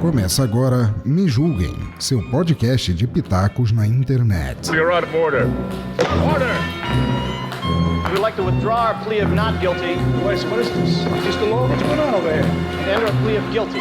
Começa agora Me Julguem, seu podcast de pitacos na internet. You're out of order. Order! We'd like to withdraw our plea of not guilty. What is this? Just the law? What's going on over here? And enter a plea of guilty.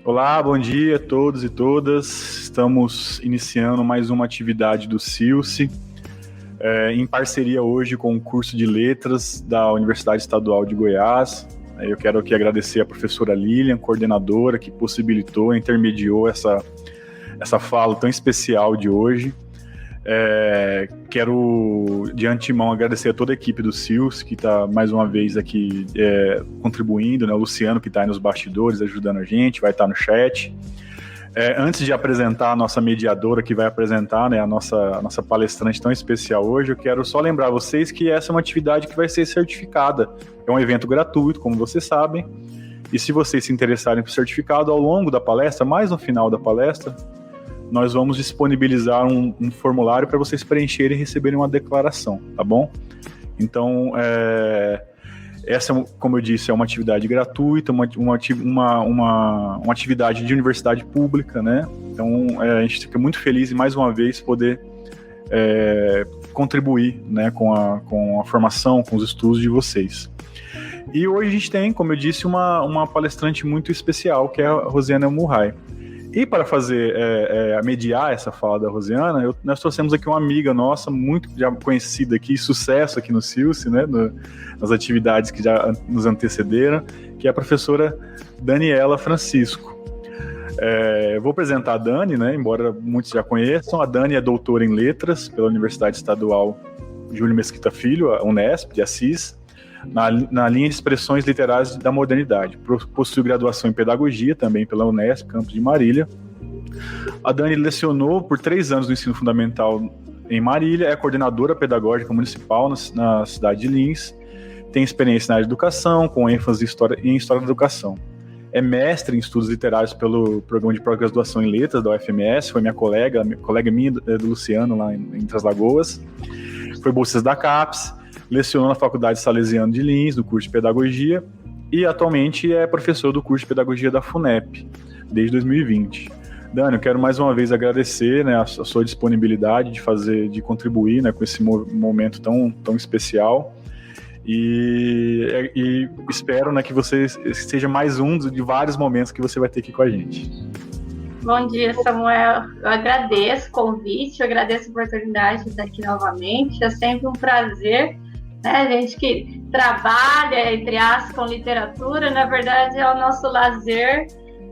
Olá, bom dia a todos e todas. Estamos iniciando mais uma atividade do CILSE, em parceria hoje com o curso de Letras da Universidade Estadual de Goiás. Eu quero aqui agradecer a professora Lilian, coordenadora, que possibilitou, intermediou essa fala tão especial de hoje. Quero de antemão agradecer a toda a equipe do CILSE que está mais uma vez aqui contribuindo, né? O Luciano, que está aí nos bastidores ajudando a gente, vai estar no chat. Antes de apresentar a nossa mediadora, que vai apresentar, né, a nossa palestrante tão especial hoje, eu quero só lembrar vocês que essa é uma atividade que vai ser certificada. É um evento gratuito, como vocês sabem, e se vocês se interessarem por certificado, ao longo da palestra, mais no final da palestra, nós vamos disponibilizar um formulário para vocês preencherem e receberem uma declaração, tá bom? Então, essa, como eu disse, é uma atividade gratuita, uma atividade de universidade pública, né? Então, a gente fica muito feliz em, mais uma vez, poder contribuir, né, com a formação, com os estudos de vocês. E hoje a gente tem, como eu disse, uma palestrante muito especial, que é a Rosiana Murray. E para fazer, mediar essa fala da Rosiana, nós trouxemos aqui uma amiga nossa, muito já conhecida aqui, sucesso aqui no CILSE, né, nas atividades que já nos antecederam, que é a professora Daniela Francisco. Eu vou apresentar a Dani, né, embora muitos já conheçam. A Dani é doutora em Letras pela Universidade Estadual Júlio Mesquita Filho, a Unesp, de Assis, na linha de expressões literárias da modernidade. Possui graduação em pedagogia também pela Unesp, campus de Marília. A Dani lecionou por 3 anos no ensino fundamental em Marília, é coordenadora pedagógica municipal na cidade de Lins, tem experiência na área de educação, com ênfase em História da Educação. É mestre em estudos literários pelo programa de pós-graduação em letras da UFMS, foi minha colega minha do Luciano, lá em Traslagoas. Foi bolsista da CAPES, lecionou na Faculdade Salesiano de Lins, no curso de Pedagogia, e atualmente é professor do curso de Pedagogia da FUNEP, desde 2020. Dani, eu quero mais uma vez agradecer, né, a sua disponibilidade de contribuir, né, com esse momento tão especial, e espero, né, que você seja mais um de vários momentos que você vai ter aqui com a gente. Bom dia, Samuel. Eu agradeço o convite, eu agradeço a oportunidade de estar aqui novamente. É sempre um prazer, né? A gente que trabalha, entre aspas, com literatura, na verdade é o nosso lazer,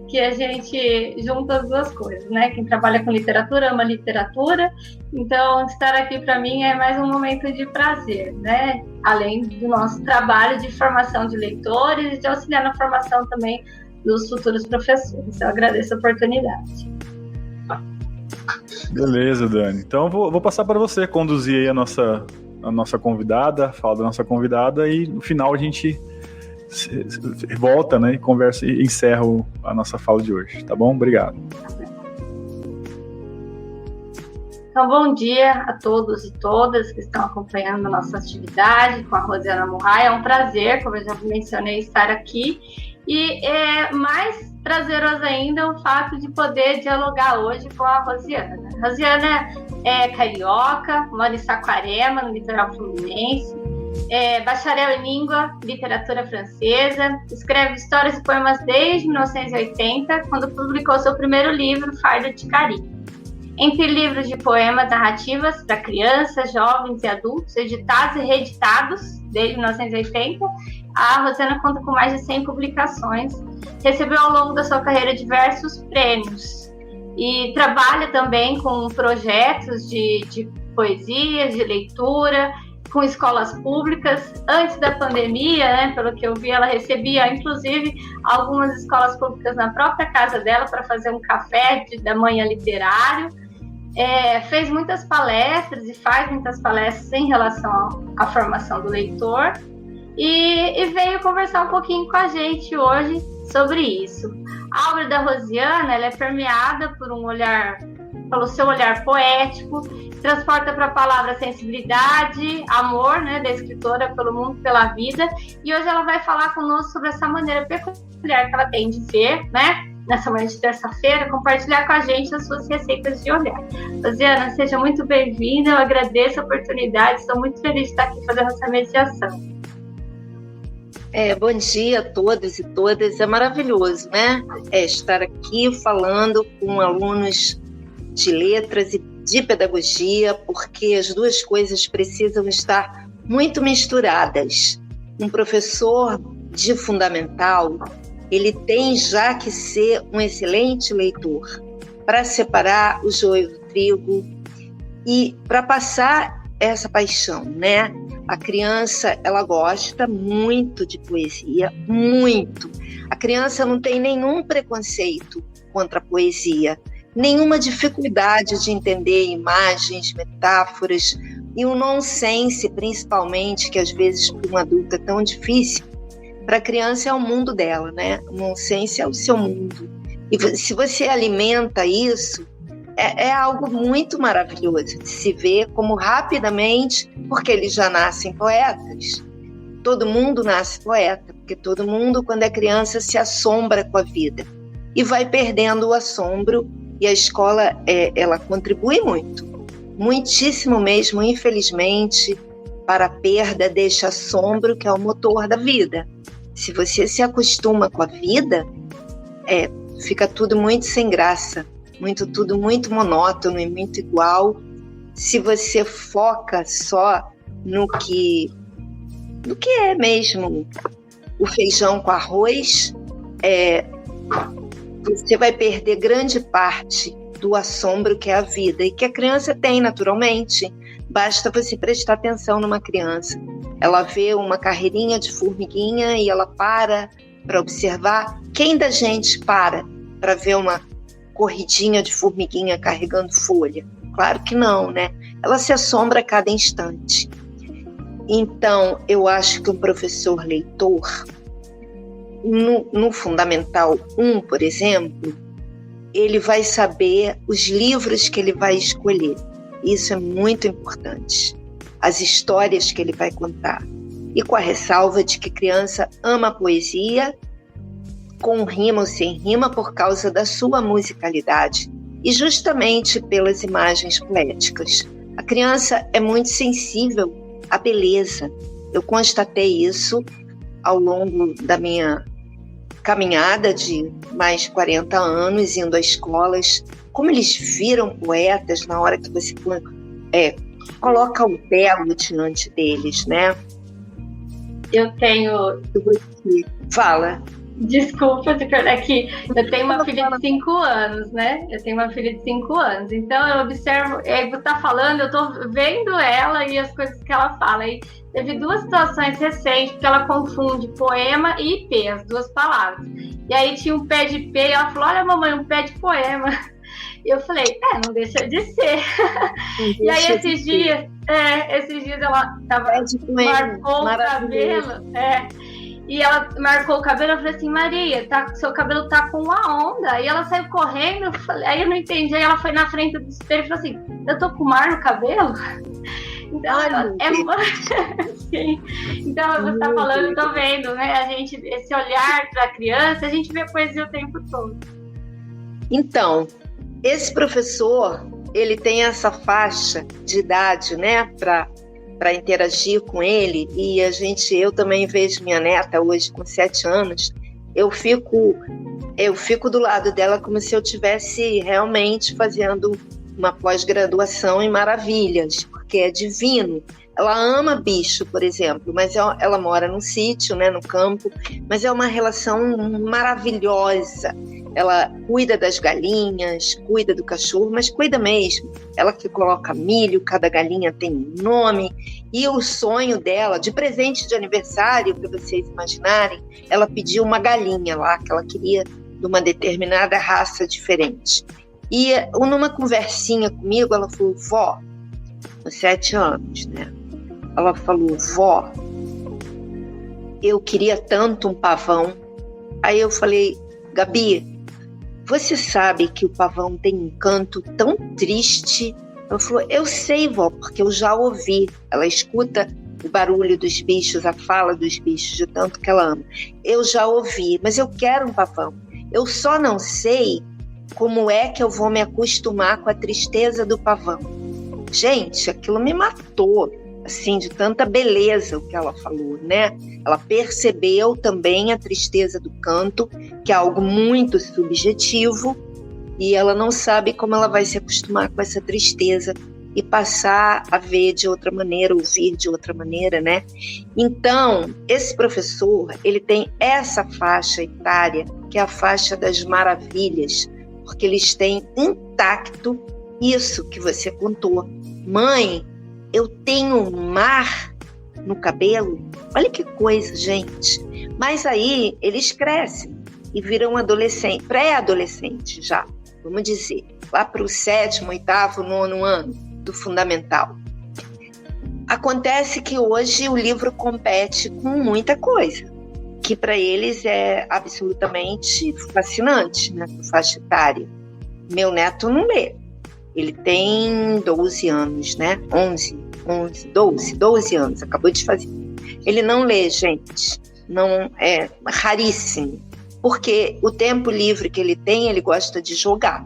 que a gente junta as duas coisas, né? Quem trabalha com literatura ama literatura, então estar aqui para mim é mais um momento de prazer, né? Além do nosso trabalho de formação de leitores e de auxiliar na formação também dos futuros professores. Eu agradeço a oportunidade. Beleza, Dani. Então vou passar para você conduzir aí a nossa convidada, a fala da nossa convidada, e no final a gente volta, né, e conversa e encerra a nossa fala de hoje, tá bom? Obrigado. Então, bom dia a todos e todas que estão acompanhando a nossa atividade com a Rosiana Murray. É um prazer, como eu já mencionei, estar aqui. E é mais prazeroso ainda o fato de poder dialogar hoje com a Rosiana. A Rosiana é carioca, mora em Saquarema, no litoral fluminense, é bacharel em língua, literatura francesa, escreve histórias e poemas desde 1980, quando publicou seu primeiro livro, Fardo de Carinho. Entre livros de poemas narrativas para crianças, jovens e adultos, editados e reeditados desde 1980, a Rosiana conta com mais de 100 publicações. Recebeu ao longo da sua carreira diversos prêmios e trabalha também com projetos de poesias, de leitura, com escolas públicas. Antes da pandemia, né, pelo que eu vi, ela recebia, inclusive, algumas escolas públicas na própria casa dela para fazer um café da manhã literário. Fez muitas palestras e faz muitas palestras em relação à formação do leitor e veio conversar um pouquinho com a gente hoje sobre isso. A obra da Rosiana, ela é permeada pelo seu olhar poético, transporta para a palavra sensibilidade, amor, né, da escritora pelo mundo, pela vida, e hoje ela vai falar conosco sobre essa maneira peculiar que ela tem de ver, né, nessa manhã de terça-feira, compartilhar com a gente as suas receitas de olhar. Rosiana, seja muito bem-vinda, eu agradeço a oportunidade, estou muito feliz de estar aqui fazendo essa mediação. Bom dia a todos e todas, é maravilhoso, né? Estar aqui falando com alunos de letras e de pedagogia, porque as duas coisas precisam estar muito misturadas. Um professor de fundamental, ele tem já que ser um excelente leitor para separar o joio do trigo e para passar essa paixão, né? A criança, ela gosta muito de poesia, muito. A criança não tem nenhum preconceito contra a poesia, nenhuma dificuldade de entender imagens, metáforas e o nonsense, principalmente, que às vezes para um adulto é tão difícil, para a criança é o mundo dela, né? O nonsense é o seu mundo. E se você alimenta isso, é algo muito maravilhoso de se ver como rapidamente, porque eles já nascem poetas. Todo mundo nasce poeta, porque todo mundo, quando é criança, se assombra com a vida e vai perdendo o assombro, e a escola, ela contribui muito, muitíssimo mesmo, infelizmente, para a perda deste assombro que é o motor da vida. Se você se acostuma com a vida, fica tudo muito sem graça, tudo muito monótono e muito igual. Se você foca só no que é mesmo o feijão com arroz, você vai perder grande parte do assombro que é a vida e que a criança tem naturalmente. Basta você prestar atenção numa criança. Ela vê uma carreirinha de formiguinha e ela para observar. Quem da gente para ver uma corridinha de formiguinha carregando folha? Claro que não, né? Ela se assombra a cada instante. Então, eu acho que um professor leitor, no Fundamental 1, por exemplo, ele vai saber os livros que ele vai escolher. Isso é muito importante. As histórias que ele vai contar. E com a ressalva de que criança ama poesia, com rima ou sem rima, por causa da sua musicalidade e justamente pelas imagens poéticas. A criança é muito sensível à beleza. Eu constatei isso ao longo da minha caminhada de mais de 40 anos, indo a escolas, como eles viram poetas na hora que você coloca o belo diante deles, né? Eu tenho... Fala. Desculpa, aqui. Eu tenho uma filha de 5 anos, né? Então eu observo, você tá falando, eu tô vendo ela e as coisas que ela fala. E teve 2 situações recentes que ela confunde poema e IP, as 2 palavras. E aí tinha um pé de IP e ela falou: olha, mamãe, um pé de poema. E eu falei, não deixa de ser. E aí esses dias ela marcou o cabelo. E ela marcou o cabelo, eu falei assim, Maria, seu cabelo tá com uma onda. E ela saiu correndo, aí eu não entendi. Aí ela foi na frente do espelho e falou assim, eu tô com mar no cabelo? Então, Sim. Então você tá falando, eu tô vendo, né? A gente, esse olhar pra criança, a gente vê poesia o tempo todo. Então, esse professor, ele tem essa faixa de idade, né, para interagir com ele, e eu também vejo minha neta hoje com 7 anos, eu fico do lado dela como se eu estivesse realmente fazendo uma pós-graduação em maravilhas, porque é divino. Ela ama bicho, por exemplo, mas ela mora num sítio, né, no campo, mas é uma relação maravilhosa. ela cuida das galinhas, cuida do cachorro, mas cuida mesmo. Ela que coloca milho, cada galinha tem um nome. E o sonho dela, de presente de aniversário, para vocês imaginarem, ela pediu uma galinha lá, que ela queria de uma determinada raça diferente. E numa conversinha comigo, ela falou, vó, com 7 anos, né? Ela falou, vó, eu queria tanto um pavão. Aí eu falei, Gabi, você sabe que o pavão tem um canto tão triste? Ela falou, eu sei, vó, porque eu já ouvi. Ela escuta o barulho dos bichos, a fala dos bichos, de tanto que ela ama. Eu já ouvi, mas eu quero um pavão. Eu só não sei como é que eu vou me acostumar com a tristeza do pavão. Gente, aquilo me matou, assim, de tanta beleza o que ela falou, né? Ela percebeu também a tristeza do canto, que é algo muito subjetivo, e ela não sabe como ela vai se acostumar com essa tristeza e passar a ver de outra maneira, ouvir de outra maneira, né? Então, esse professor, ele tem essa faixa etária, que é a faixa das maravilhas, porque eles têm intacto isso que você contou. Mãe, eu tenho um mar no cabelo. Olha que coisa, gente. Mas aí eles crescem e viram adolescente, pré-adolescente já, vamos dizer, lá para o 7º, 8º, 9º ano do fundamental. Acontece que hoje o livro compete com muita coisa, que para eles é absolutamente fascinante, né, faixa etária. Meu neto não lê. Ele tem 12 anos, né? 12 anos, acabou de fazer. Ele não lê, gente. Não, é raríssimo. Porque o tempo livre que ele tem, ele gosta de jogar.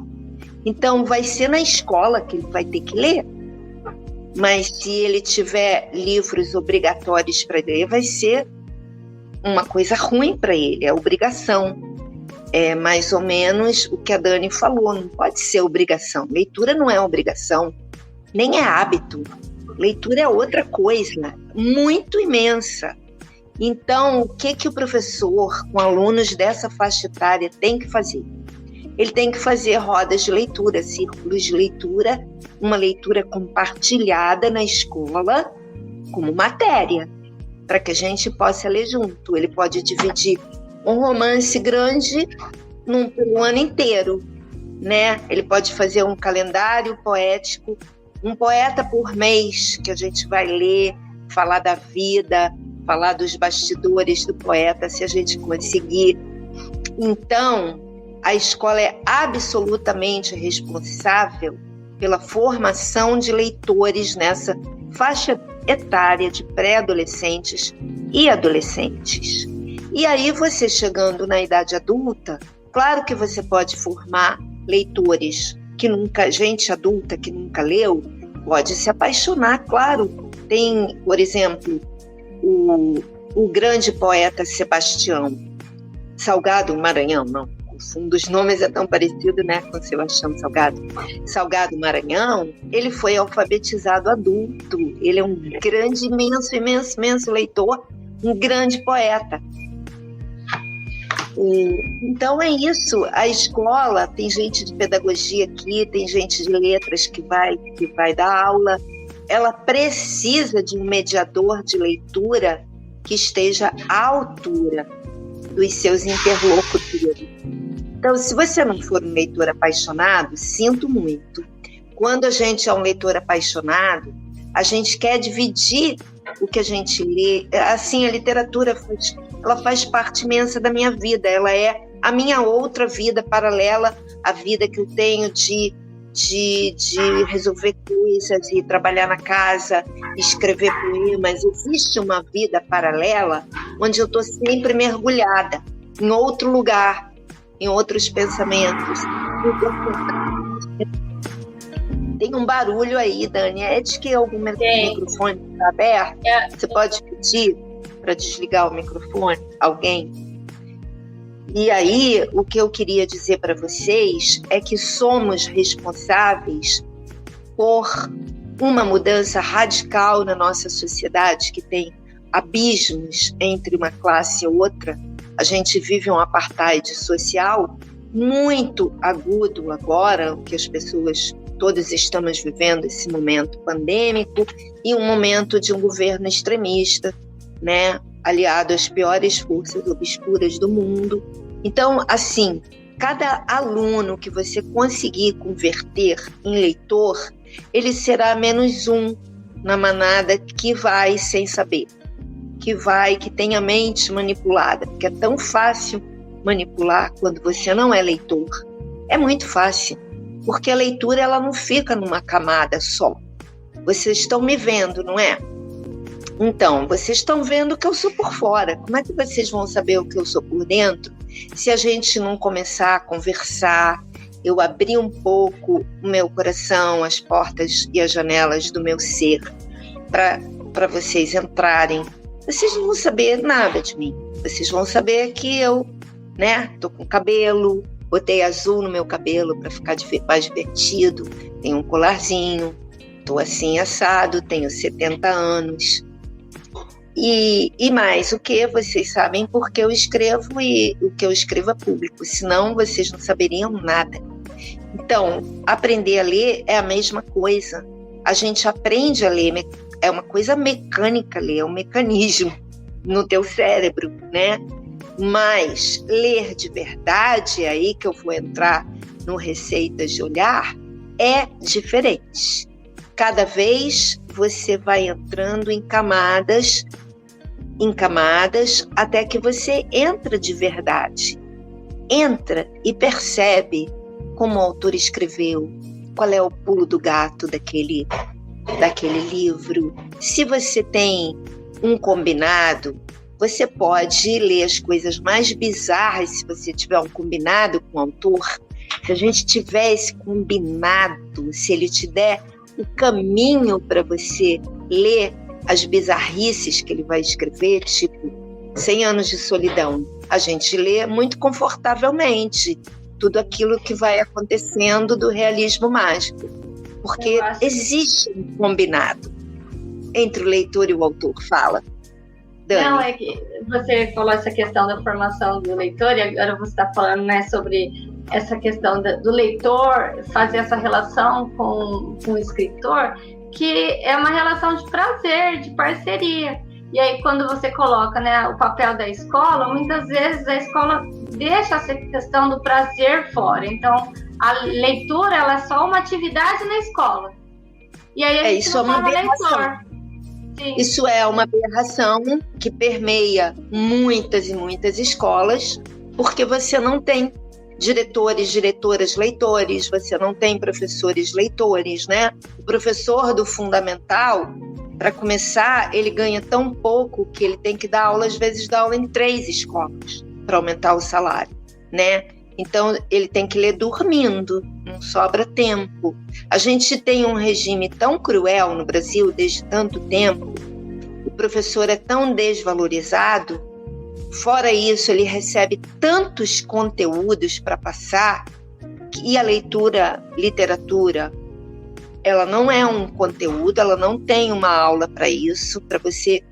Então, vai ser na escola que ele vai ter que ler. Mas se ele tiver livros obrigatórios para ler, vai ser uma coisa ruim para ele, é obrigação. É mais ou menos o que a Dani falou, não pode ser obrigação. Leitura não é obrigação, nem é hábito. Leitura é outra coisa, muito imensa. Então, o que o professor, com alunos dessa faixa etária, tem que fazer? Ele tem que fazer rodas de leitura, círculos de leitura, uma leitura compartilhada na escola, como matéria, para que a gente possa ler junto. Ele pode dividir um romance grande pelo ano inteiro, né? Ele pode fazer um calendário poético, um poeta por mês, que a gente vai ler, falar da vida, falar dos bastidores do poeta, se a gente conseguir. Então, a escola é absolutamente responsável pela formação de leitores nessa faixa etária de pré-adolescentes e adolescentes. E aí, você chegando na idade adulta, claro que você pode formar leitores que nunca, gente adulta que nunca leu, pode se apaixonar, claro. Tem, por exemplo, o grande poeta Sebastião Salgado Maranhão, não, um dos nomes é tão parecido, né, com Sebastião Salgado Maranhão. Ele foi alfabetizado adulto, ele é um grande, imenso leitor, um grande poeta. Então é isso, a escola, tem gente de pedagogia aqui, tem gente de letras que vai dar aula, ela precisa de um mediador de leitura que esteja à altura dos seus interlocutores. Então, se você não for um leitor apaixonado, sinto muito. Quando a gente é um leitor apaixonado, a gente quer dividir o que a gente lê. Assim, a literatura ela faz parte imensa da minha vida, ela é a minha outra vida paralela à vida que eu tenho de resolver coisas e trabalhar na casa, escrever poemas. Existe uma vida paralela onde eu estou sempre mergulhada em outro lugar, em outros pensamentos. Tem um barulho aí, Dani. É de que algum microfone está aberto? Você pode pedir para desligar o microfone? Alguém? E aí, o que eu queria dizer para vocês é que somos responsáveis por uma mudança radical na nossa sociedade, que tem abismos entre uma classe e outra. A gente vive um apartheid social muito agudo agora, que as pessoas, todos estamos vivendo esse momento pandêmico e um momento de um governo extremista, né, aliado às piores forças obscuras do mundo. Então, assim, cada aluno que você conseguir converter em leitor, ele será menos um na manada que vai sem saber, que tem a mente manipulada, porque é tão fácil manipular quando você não é leitor. É muito fácil, porque a leitura ela não fica numa camada só. Vocês estão me vendo, não é? Então, vocês estão vendo que eu sou por fora. Como é que vocês vão saber o que eu sou por dentro se a gente não começar a conversar, eu abrir um pouco o meu coração, as portas e as janelas do meu ser para vocês entrarem? Vocês não vão saber nada de mim. Vocês vão saber que eu, né, tô com cabelo, botei azul no meu cabelo para ficar mais divertido, tenho um colarzinho, tô assim assado, tenho 70 anos. E mais, o que vocês sabem porque eu escrevo e o que eu escrevo é público, senão vocês não saberiam nada. Então, aprender a ler é a mesma coisa. A gente aprende a ler, é uma coisa mecânica ler, é um mecanismo no teu cérebro, né? Mas ler de verdade, é aí que eu vou entrar no Receitas de Olhar, é diferente. Cada vez você vai entrando em camadas, até que você entra de verdade. Entra e percebe como o autor escreveu, qual é o pulo do gato daquele livro. Se você tem um combinado, você pode ler as coisas mais bizarras se você tiver um combinado com o autor. Se a gente tiver esse combinado, se ele te der o caminho para você ler as bizarrices que ele vai escrever, tipo 100 Anos de Solidão, a gente lê muito confortavelmente tudo aquilo que vai acontecendo do realismo mágico, porque existe um combinado entre o leitor e o autor. Fala, Dani. Não, é que você falou essa questão da formação do leitor, e agora você está falando, né, sobre essa questão do leitor fazer essa relação com o escritor, que é uma relação de prazer, de parceria. E aí, quando você coloca, né, o papel da escola, muitas vezes a escola deixa essa questão do prazer fora. Então, a leitura ela é só uma atividade na escola. E aí a gente não fala leitor. Sim. Isso é uma aberração que permeia muitas e muitas escolas, porque você não tem diretores, diretoras, leitores, você não tem professores, leitores, né? O professor do fundamental, para começar, ele ganha tão pouco que ele tem que dar aula, às vezes dá aula em 3 escolas para aumentar o salário, né? Então, ele tem que ler dormindo, não sobra tempo. A gente tem um regime tão cruel no Brasil desde tanto tempo, o professor é tão desvalorizado, fora isso, ele recebe tantos conteúdos para passar, e a literatura, ela não é um conteúdo, ela não tem uma aula para isso, para você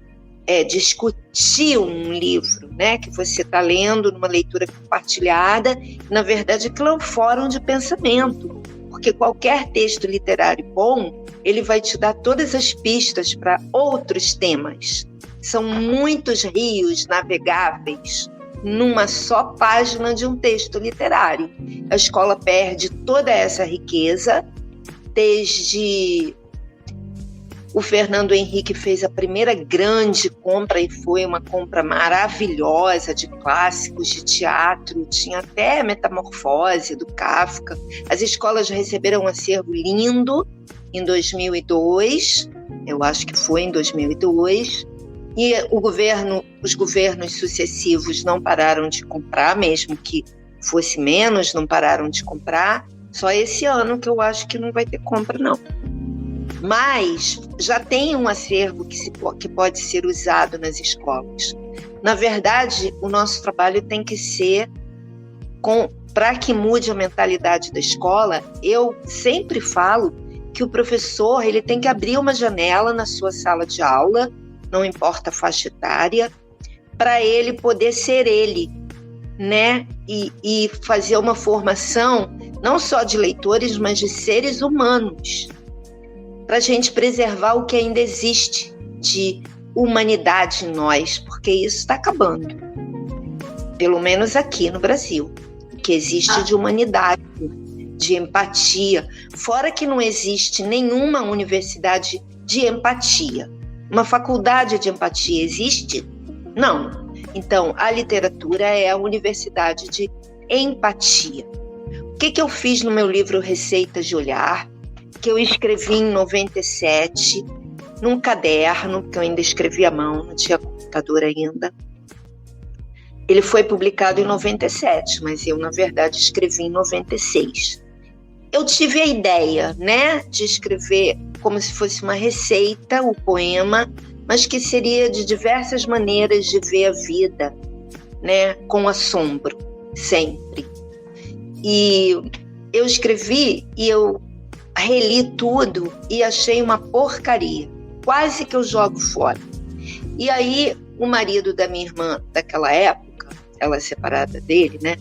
discutir um livro, né, que você está lendo numa leitura compartilhada. Na verdade, aquilo é um fórum de pensamento, porque qualquer texto literário bom, ele vai te dar todas as pistas para outros temas. São muitos rios navegáveis numa só página de um texto literário. A escola perde toda essa riqueza, desde o Fernando Henrique fez a primeira grande compra, e foi uma compra maravilhosa de clássicos de teatro, tinha até Metamorfose do Kafka. As escolas receberam um acervo lindo em 2002, eu acho que foi em 2002, e os governos sucessivos não pararam de comprar, mesmo que fosse menos, não pararam de comprar. Só esse ano que eu acho que não vai ter compra, não. Mas já tem um acervo que pode ser usado nas escolas. Na verdade, o nosso trabalho tem que ser para que mude a mentalidade da escola. Eu sempre falo que o professor ele tem que abrir uma janela na sua sala de aula, não importa a faixa etária, para ele poder ser ele, né? e fazer uma formação não só de leitores, mas de seres humanos, para a gente preservar o que ainda existe de humanidade em nós, porque isso está acabando, pelo menos aqui no Brasil, o que existe de humanidade, de empatia, fora que não existe nenhuma universidade de empatia. Uma faculdade de empatia existe? Não. Então, a literatura é a universidade de empatia. O que eu fiz no meu livro Receitas de Olhar, que eu escrevi em 97, num caderno, que eu ainda escrevi à mão, não tinha computador ainda. Ele foi publicado em 97, mas eu, na verdade, escrevi em 96. Eu tive a ideia, né, de escrever como se fosse uma receita, o poema, mas que seria de diversas maneiras de ver a vida, né, com assombro, sempre. E eu escrevi e eu reli tudo e achei uma porcaria, quase que eu jogo fora. E aí o marido da minha irmã daquela época, ela é separada dele, né,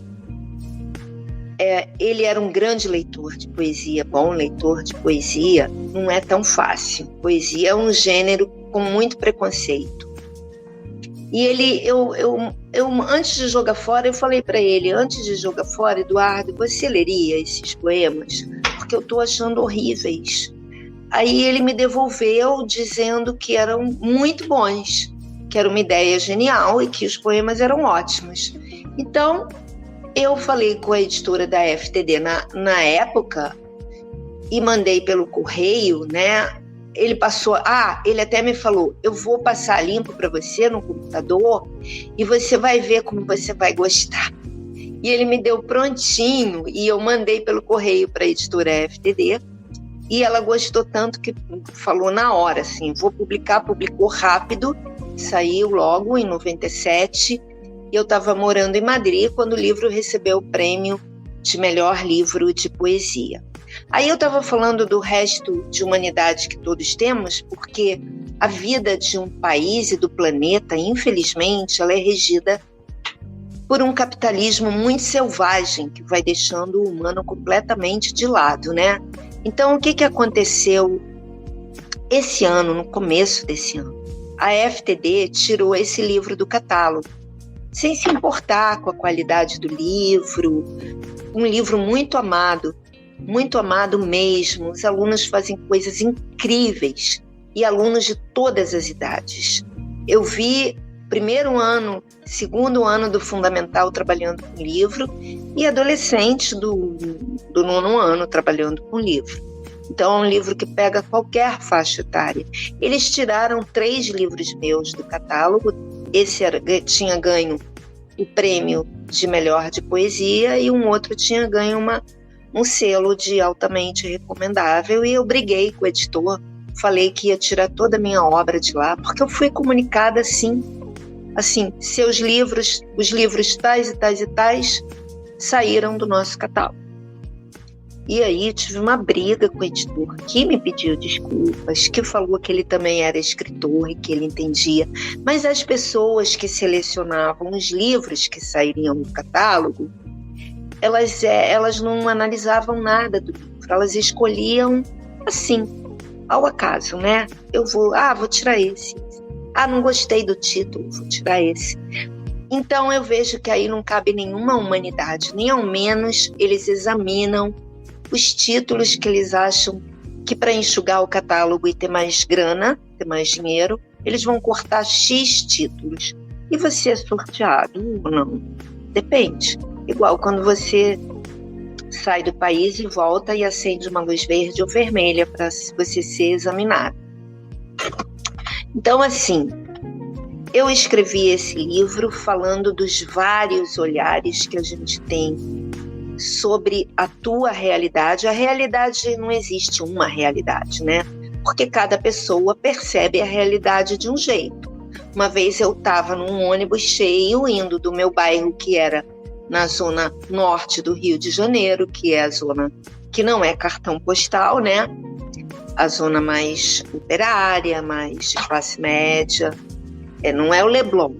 ele era um grande leitor de poesia, bom leitor de poesia, não é tão fácil. Poesia é um gênero com muito preconceito. E eu antes de jogar fora, eu falei para ele, antes de jogar fora, Eduardo, você leria esses poemas? Porque eu estou achando horríveis. Aí ele me devolveu dizendo que eram muito bons, que era uma ideia genial e que os poemas eram ótimos. Então, eu falei com a editora da FTD na época e mandei pelo correio, né? Ele passou, ele até me falou, eu vou passar limpo para você no computador e você vai ver como você vai gostar. E ele me deu prontinho e eu mandei pelo correio para a editora FTD e ela gostou tanto que falou na hora, assim, vou publicar, publicou rápido, saiu logo em 97. Eu estava morando em Madrid quando o livro recebeu o prêmio de melhor livro de poesia. Aí eu estava falando do resto de humanidade que todos temos, porque a vida de um país e do planeta, infelizmente, ela é regida por um capitalismo muito selvagem, que vai deixando o humano completamente de lado, né? Então, o que aconteceu esse ano, no começo desse ano? A FTD tirou esse livro do catálogo, sem se importar com a qualidade do livro, um livro muito amado mesmo. Os alunos fazem coisas incríveis e alunos de todas as idades. Eu vi primeiro ano, segundo ano do fundamental trabalhando com livro e adolescentes do nono ano trabalhando com livro. Então é um livro que pega qualquer faixa etária. Eles tiraram 3 livros meus do catálogo. Esse tinha ganho o prêmio de melhor de poesia e um outro tinha ganho um selo de altamente recomendável, e eu briguei com o editor, falei que ia tirar toda a minha obra de lá, porque eu fui comunicada assim, seus livros, os livros tais e tais e tais, saíram do nosso catálogo. E aí tive uma briga com o editor, que me pediu desculpas, que falou que ele também era escritor e que ele entendia. Mas as pessoas que selecionavam os livros que sairiam do catálogo, elas não analisavam nada do livro, elas escolhiam assim, ao acaso, né? Eu vou tirar esse. Não gostei do título, vou tirar esse. Então eu vejo que aí não cabe nenhuma humanidade, nem ao menos eles examinam os títulos que eles acham que para enxugar o catálogo e ter mais grana, ter mais dinheiro, eles vão cortar X títulos. E você é sorteado ou não? Depende. Igual quando você sai do país e volta e acende uma luz verde ou vermelha para você ser examinado. Então, assim, eu escrevi esse livro falando dos vários olhares que a gente tem sobre a tua realidade. A realidade, não existe uma realidade, né? Porque cada pessoa percebe a realidade de um jeito. Uma vez eu estava num ônibus cheio, indo do meu bairro, que era na zona norte do Rio de Janeiro, que é a zona que não é cartão postal, né? A zona mais operária, mais de classe média. Não é o Leblon,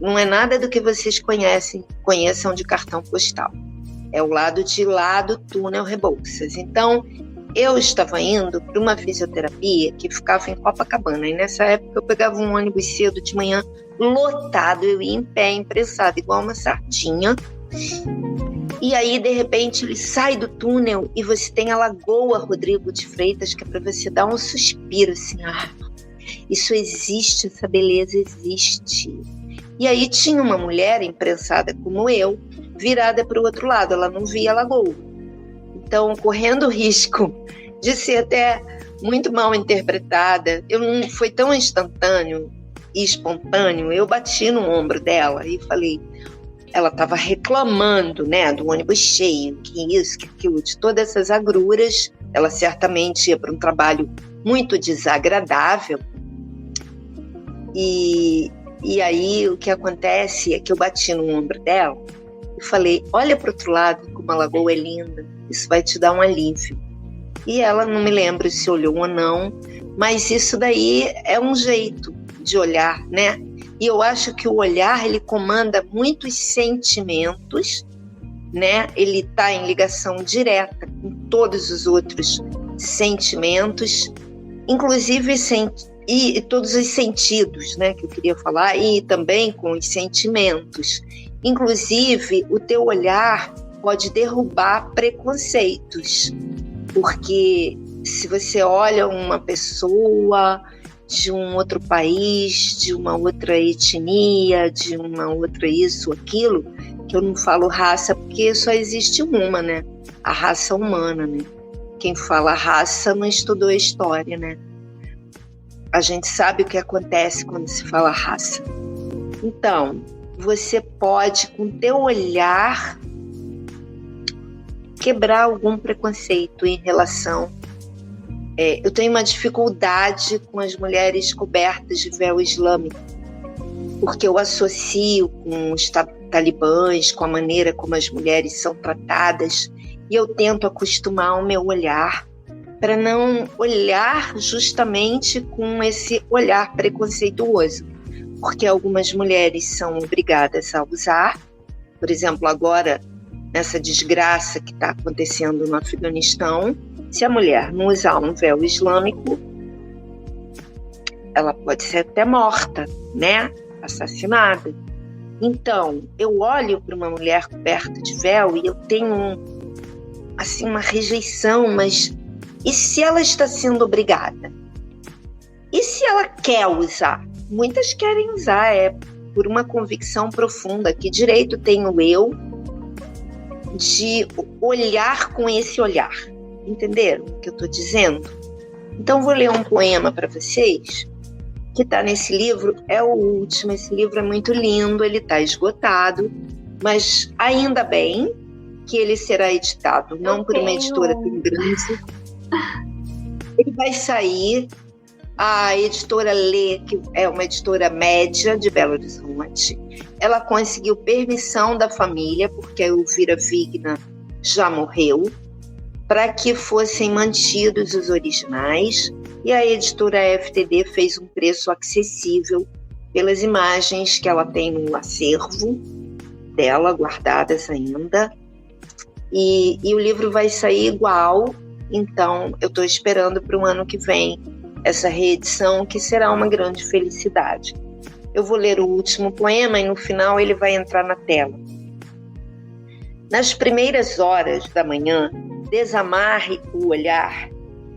não é nada do que vocês conhecem conheçam de cartão postal. É o lado de lá do túnel Rebouças. Então, eu estava indo para uma fisioterapia que ficava em Copacabana. E nessa época eu pegava um ônibus cedo de manhã, lotado. Eu ia em pé, imprensada, igual uma sardinha. E aí, de repente, ele sai do túnel e você tem a Lagoa Rodrigo de Freitas, que é para você dar um suspiro, assim, isso existe, essa beleza existe. E aí tinha uma mulher imprensada como eu, virada para o outro lado, ela não via a lagoa. Então, correndo o risco de ser até muito mal interpretada, eu não foi tão instantâneo e espontâneo, eu bati no ombro dela e falei, ela estava reclamando, né, do ônibus cheio, que isso, que aquilo, de todas essas agruras, ela certamente ia para um trabalho muito desagradável. E aí o que acontece é que eu bati no ombro dela e falei, olha para o outro lado como a lagoa é linda, isso vai te dar um alívio. E ela, não me lembro se olhou ou não, mas isso daí é um jeito de olhar, né? E eu acho que o olhar, ele comanda muitos sentimentos, né? Ele está em ligação direta com todos os outros sentimentos, inclusive e todos os sentidos, né, que eu queria falar, e também com os sentimentos. Inclusive, o teu olhar pode derrubar preconceitos, porque se você olha uma pessoa de um outro país, de uma outra etnia, de uma outra isso, aquilo, que eu não falo raça, porque só existe uma, né? A raça humana, né? Quem fala raça não estudou a história, né? A gente sabe o que acontece quando se fala raça. Então, você pode, com teu olhar, quebrar algum preconceito em relação... eu tenho uma dificuldade com as mulheres cobertas de véu islâmico, porque eu associo com os talibãs, com a maneira como as mulheres são tratadas, e eu tento acostumar o meu olhar para não olhar justamente com esse olhar preconceituoso, porque algumas mulheres são obrigadas a usar, por exemplo, agora, nessa desgraça que está acontecendo no Afeganistão, se a mulher não usar um véu islâmico, ela pode ser até morta, né? Assassinada. Então, eu olho para uma mulher coberta de véu e eu tenho assim, uma rejeição, mas e se ela está sendo obrigada? E se ela quer usar? Muitas querem usar, por uma convicção profunda. Que direito tenho eu de olhar com esse olhar? Entenderam o que eu estou dizendo? Então vou ler um poema para vocês, que está nesse livro, é o último. Esse livro é muito lindo, ele está esgotado, mas ainda bem que ele será editado, não por uma editora tão grande. Ele vai sair, a editora Lê, que é uma editora média de Belo Horizonte, ela conseguiu permissão da família, porque a Elvira Vigna já morreu, para que fossem mantidos os originais, e a editora FTD fez um preço acessível pelas imagens que ela tem no acervo dela, guardadas ainda, e o livro vai sair igual. Então eu estou esperando para o ano que vem essa reedição, que será uma grande felicidade. Eu vou ler o último poema e no final ele vai entrar na tela. Nas primeiras horas da manhã, desamarre o olhar,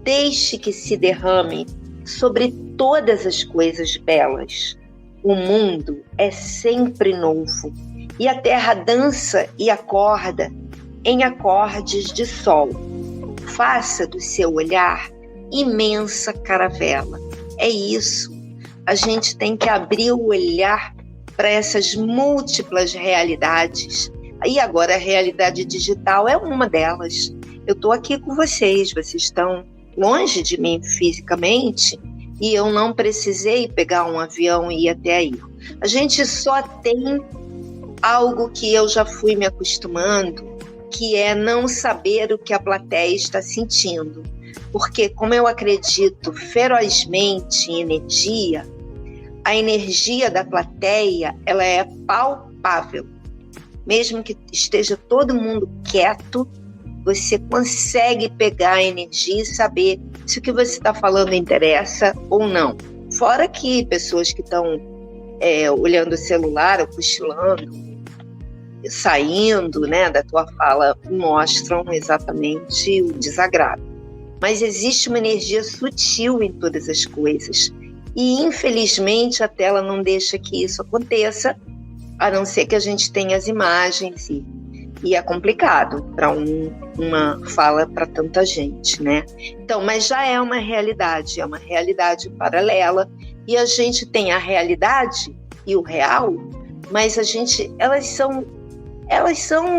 deixe que se derrame sobre todas as coisas belas. O mundo é sempre novo e a terra dança e acorda em acordes de sol. Faça do seu olhar imensa caravela. É isso. A gente tem que abrir o olhar para essas múltiplas realidades. E agora a realidade digital é uma delas. Eu estou aqui com vocês estão longe de mim fisicamente e eu não precisei pegar um avião e ir até aí. A gente só tem algo que eu já fui me acostumando, que é não saber o que a plateia está sentindo. Porque, como eu acredito ferozmente em energia, a energia da plateia ela é palpável. mesmo que esteja todo mundo quieto, você consegue pegar a energia e saber se o que você está falando interessa ou não. Fora que pessoas que estão olhando o celular ou cochilando, saindo, né, da tua fala, mostram exatamente o desagrado. Mas existe uma energia sutil em todas as coisas. E, infelizmente, a tela não deixa que isso aconteça, a não ser que a gente tenha as imagens. E é complicado para uma fala para tanta gente, né? Então, mas já é uma realidade paralela. E a gente tem a realidade e o real, mas elas são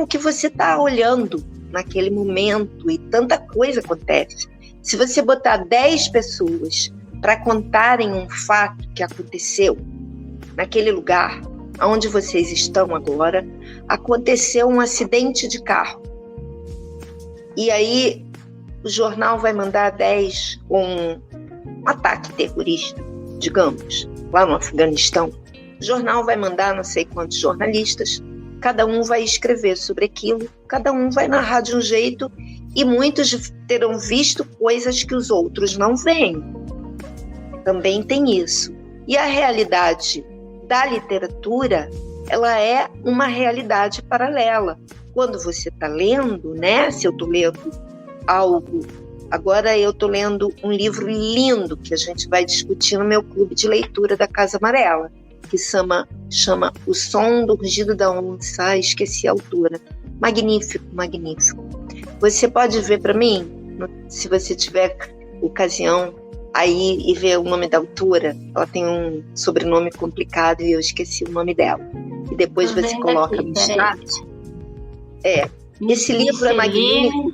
o que você está olhando naquele momento, e tanta coisa acontece. Se você botar 10 pessoas para contarem um fato que aconteceu naquele lugar onde vocês estão agora, aconteceu um acidente de carro. E aí o jornal vai mandar 10 um ataque terrorista, digamos, lá no Afeganistão. O jornal vai mandar não sei quantos jornalistas, cada um vai escrever sobre aquilo, cada um vai narrar de um jeito, e muitos terão visto coisas que os outros não veem. Também tem isso. E a realidade da literatura, ela é uma realidade paralela. Quando você está lendo, né? Se eu estou lendo algo, agora eu estou lendo um livro lindo que a gente vai discutir no meu clube de leitura da Casa Amarela, que chama O Som do Rugido da Onça. Esqueci a autora. Magnífico, magnífico. Você pode ver para mim, se você tiver ocasião, aí e ver o nome da autora. Ela tem um sobrenome complicado e eu esqueci o nome dela. E depois você coloca no chat. Esse livro é magnífico.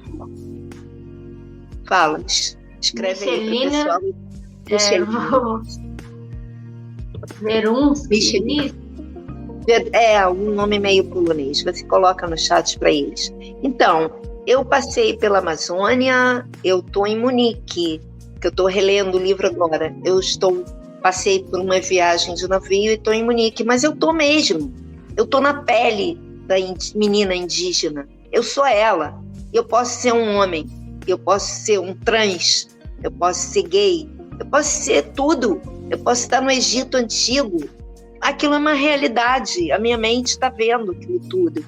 Fala, escreve aí para o pessoal. Werunsky. Um nome meio polonês. Você coloca no chat para eles. Então, eu passei pela Amazônia, eu estou em Munique, que eu estou relendo o livro agora. Passei por uma viagem de navio e estou em Munique, mas eu estou mesmo. Eu estou na pele da menina indígena. Eu sou ela. Eu posso ser um homem, eu posso ser um trans, eu posso ser gay, eu posso ser tudo. Eu posso estar no Egito Antigo. Aquilo é uma realidade. A minha mente está vendo aquilo tudo.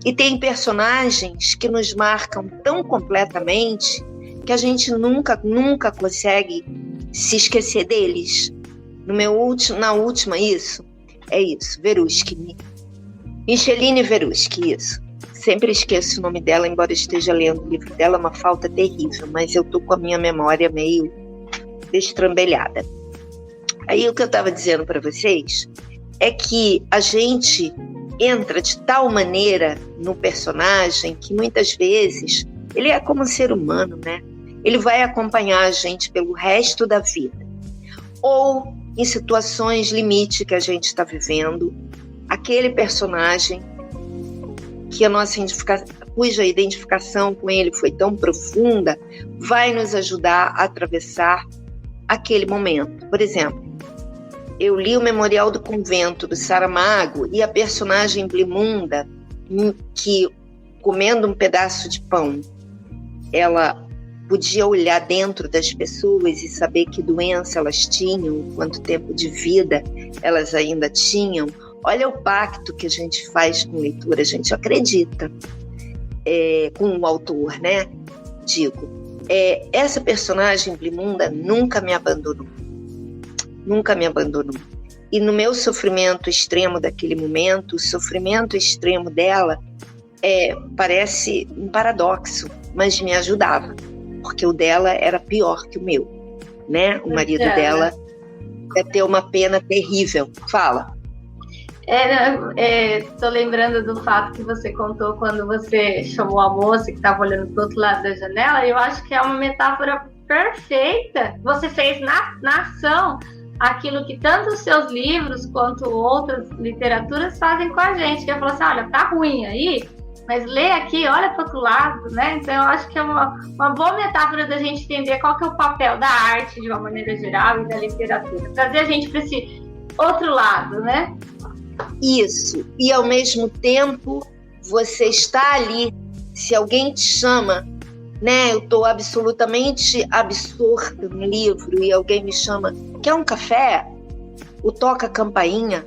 E tem personagens que nos marcam tão completamente que a gente nunca consegue se esquecer deles. Na última, isso. Veruschi. Micheline Veruschi, isso. Sempre esqueço o nome dela, embora esteja lendo o livro dela, é uma falta terrível, mas eu estou com a minha memória meio destrambelhada. Aí o que eu estava dizendo para vocês é que a gente entra de tal maneira no personagem que muitas vezes ele é como um ser humano, né? Ele vai acompanhar a gente pelo resto da vida. Ou em situações limite que a gente está vivendo, aquele personagem que cuja identificação com ele foi tão profunda, vai nos ajudar a atravessar aquele momento. Por exemplo, eu li o Memorial do Convento, do Saramago, e a personagem Blimunda, que, comendo um pedaço de pão, ela podia olhar dentro das pessoas e saber que doença elas tinham, quanto tempo de vida elas ainda tinham. Olha o pacto que a gente faz com leitura, a gente acredita com o autor, né? Essa personagem Blimunda nunca me abandonou. E no meu sofrimento extremo daquele momento, o sofrimento extremo dela parece um paradoxo, mas me ajudava, porque o dela era pior que o meu, né? O marido dela ia ter uma pena terrível. Fala. Estou lembrando do fato que você contou quando você chamou a moça que estava olhando para o outro lado da janela. Eu acho que é uma metáfora perfeita. Você fez na ação aquilo que tanto os seus livros quanto outras literaturas fazem com a gente, que é falar assim, olha, tá ruim aí, mas lê aqui, olha para o outro lado, né? Então eu acho que é uma boa metáfora da gente entender qual que é o papel da arte de uma maneira geral e da literatura, trazer a gente para esse outro lado, né? Isso, e ao mesmo tempo você está ali, se alguém te chama, né? Eu estou absolutamente absorta no livro e alguém me chama, quer um café? Ou toca a campainha?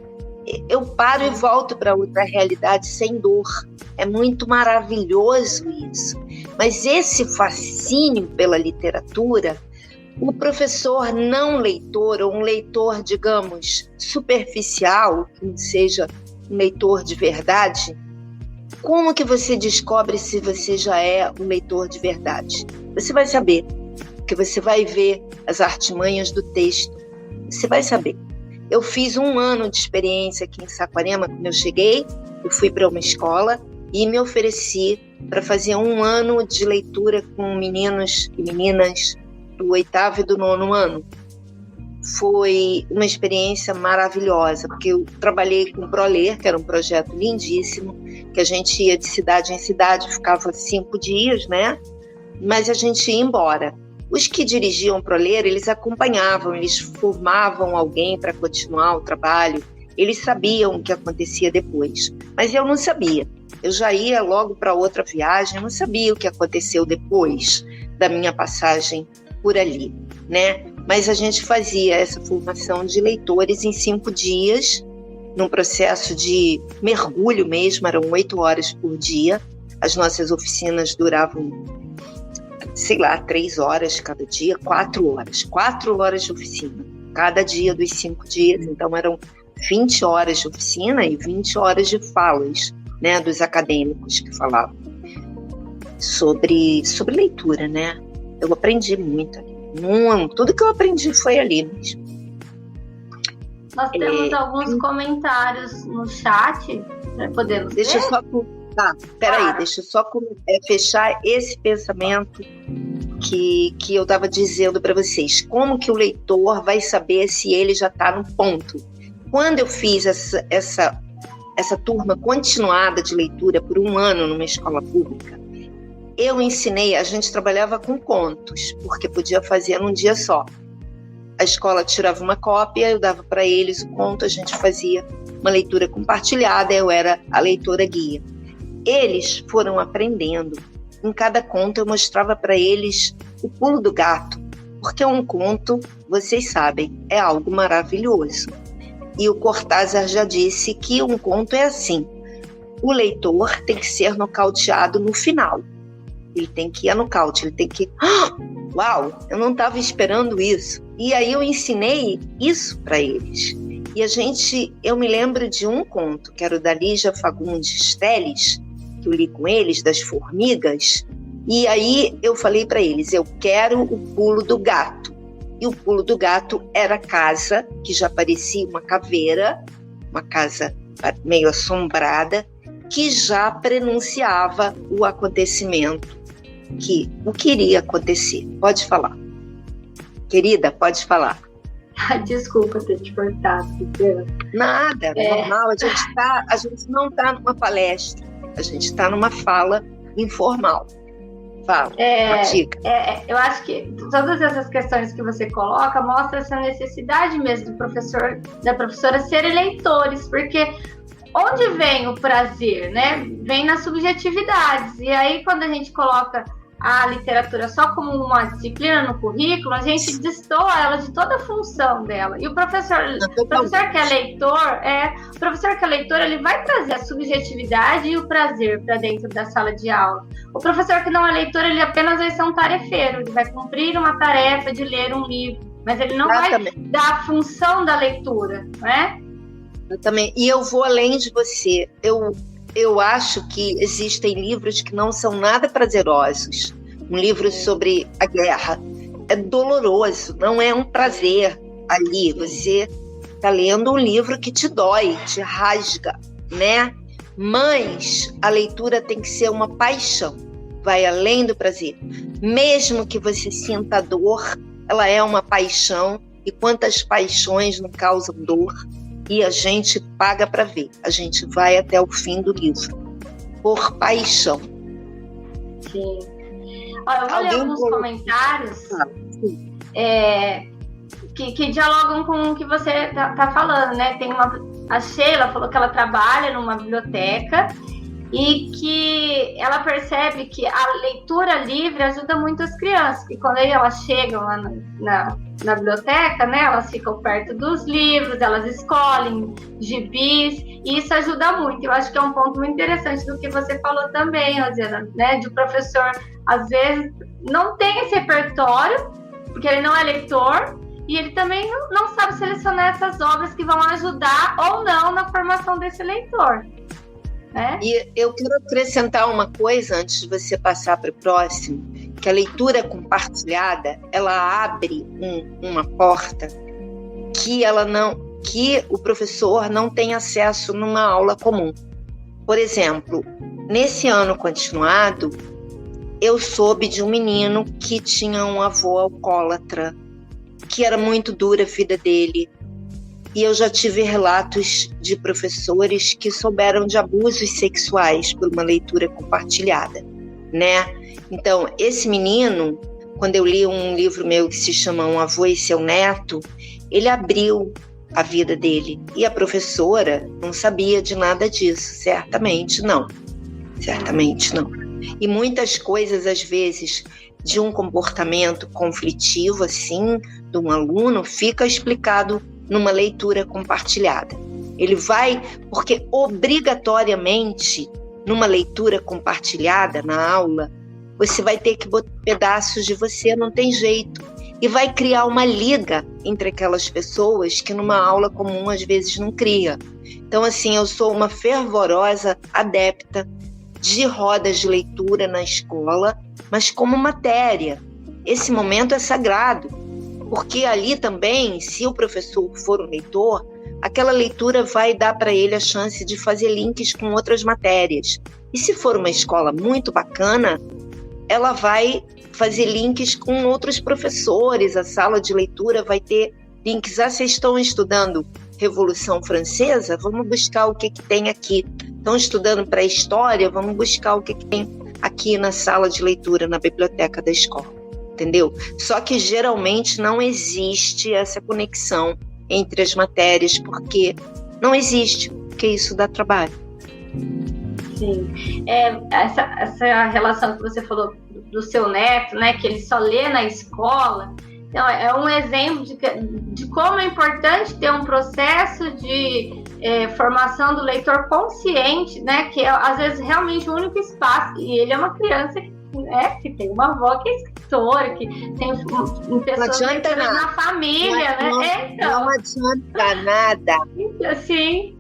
Eu paro e volto para outra realidade sem dor. É muito maravilhoso isso. Mas esse fascínio pela literatura, o professor não leitor, ou um leitor, digamos, superficial, que não seja um leitor de verdade, como que você descobre se você já é um leitor de verdade? Você vai saber, porque você vai ver as artimanhas do texto. Você vai saber. Eu fiz 1 ano de experiência aqui em Saquarema. Quando eu cheguei, eu fui para uma escola e me ofereci para fazer 1 ano de leitura com meninos e meninas do 8º e do 9º ano. Foi uma experiência maravilhosa, porque eu trabalhei com o ProLer, que era um projeto lindíssimo, que a gente ia de cidade em cidade, ficava 5 dias, né? Mas a gente ia embora. Os que dirigiam o ProLer, eles acompanhavam, eles formavam alguém para continuar o trabalho, eles sabiam o que acontecia depois. Mas eu não sabia. Eu já ia logo para outra viagem, eu não sabia o que aconteceu depois da minha passagem por ali, né? Mas a gente fazia essa formação de leitores em 5 dias, num processo de mergulho mesmo, eram 8 horas por dia. As nossas oficinas duravam, 3 horas cada dia, 4 horas. 4 horas de oficina, cada dia dos 5 dias. Então eram 20 horas de oficina e 20 horas de falas, né, dos acadêmicos que falavam sobre leitura, né? Eu aprendi muito ali. Tudo que eu aprendi foi ali mesmo. Nós temos alguns comentários no chat, podemos Deixa ver? eu só... deixa eu só fechar esse pensamento que eu estava dizendo para vocês. Como que o leitor vai saber se ele já está no ponto? Quando eu fiz essa turma continuada de leitura por 1 ano numa escola pública, eu ensinei, a gente trabalhava com contos, porque podia fazer num dia só. A escola tirava uma cópia, eu dava para eles o conto, a gente fazia uma leitura compartilhada, eu era a leitora guia. Eles foram aprendendo. Em cada conto eu mostrava para eles o pulo do gato, porque um conto, vocês sabem, é algo maravilhoso. E o Cortázar já disse que um conto é assim: o leitor tem que ser nocauteado no final. Ele tem que ir a nocaute, ele tem que... Uau, eu não estava esperando isso. E aí eu ensinei isso para eles. E eu me lembro de um conto, que era o da Lígia Fagundes Teles, que eu li com eles, das formigas. E aí eu falei para eles, eu quero o pulo do gato. E o pulo do gato era a casa, que já parecia uma caveira, uma casa meio assombrada, que já prenunciava o acontecimento, o que iria acontecer. Pode falar. Querida, pode falar. Desculpa ter te cortado. Nada, normal. A gente não está numa palestra, a gente está numa fala informal. Fala, diga. Eu acho que todas essas questões que você coloca mostram essa necessidade mesmo do professor, da professora serem leitores, porque onde vem o prazer, né? Vem nas subjetividades. E aí, quando a gente coloca a literatura só como uma disciplina no currículo, a gente destoa ela de toda a função dela. E o professor que é leitor, ele vai trazer a subjetividade e o prazer para dentro da sala de aula. O professor que não é leitor, ele apenas vai ser um tarefeiro, ele vai cumprir uma tarefa de ler um livro, mas ele não vai dar a função da leitura, não é? Eu também. E eu vou além de você. Eu acho que existem livros que não são nada prazerosos. Um livro sobre a guerra é doloroso, não é um prazer ali. Você está lendo um livro que te dói, te rasga, né? Mas a leitura tem que ser uma paixão, vai além do prazer. Mesmo que você sinta dor, ela é uma paixão. E quantas paixões não causam dor? E a gente paga para ver. A gente vai até o fim do livro. Por paixão. Sim. Olha, eu vou ler alguns comentários que dialogam com o que você está falando, né? A Sheila falou que ela trabalha numa biblioteca e que ela percebe que a leitura livre ajuda muito as crianças, que quando elas chegam lá na biblioteca, né, elas ficam perto dos livros, elas escolhem gibis, e isso ajuda muito. Eu acho que é um ponto muito interessante do que você falou também, Rosiana, né, de o professor, às vezes, não tem esse repertório, porque ele não é leitor, e ele também não sabe selecionar essas obras que vão ajudar ou não na formação desse leitor. Né? E eu quero acrescentar uma coisa antes de você passar para o próximo, que a leitura compartilhada, ela abre uma porta que o professor não tem acesso numa aula comum. Por exemplo, nesse ano continuado, eu soube de um menino que tinha um avô alcoólatra, que era muito dura a vida dele. E eu já tive relatos de professores que souberam de abusos sexuais por uma leitura compartilhada, né? Então, esse menino, quando eu li um livro meu que se chama Um Avô e Seu Neto, ele abriu a vida dele. E a professora não sabia de nada disso, certamente não. Certamente não. E muitas coisas, às vezes, de um comportamento conflitivo, assim, de um aluno, fica explicado numa leitura compartilhada. Ele vai, porque obrigatoriamente, numa leitura compartilhada, na aula, você vai ter que botar pedaços de você, não tem jeito. E vai criar uma liga entre aquelas pessoas que numa aula comum às vezes não cria. Então, assim, eu sou uma fervorosa adepta de rodas de leitura na escola, mas como matéria. Esse momento é sagrado, porque ali também, se o professor for um leitor, aquela leitura vai dar para ele a chance de fazer links com outras matérias. E se for uma escola muito bacana, ela vai fazer links com outros professores, a sala de leitura vai ter links. Vocês estão estudando Revolução Francesa? Vamos buscar o que tem aqui. Estão estudando pré-história? Vamos buscar o que tem aqui na sala de leitura, na biblioteca da escola. Entendeu? Só que geralmente não existe essa conexão entre as matérias, porque não existe, porque isso dá trabalho. Sim. Essa relação que você falou do seu neto, né, que ele só lê na escola, então, é um exemplo de como é importante ter um processo de formação do leitor consciente, né, que é, às vezes, realmente o único espaço, e ele é uma criança que tem uma avó que é escritora, que tem pessoas na família, né? Não adianta nada. Sim.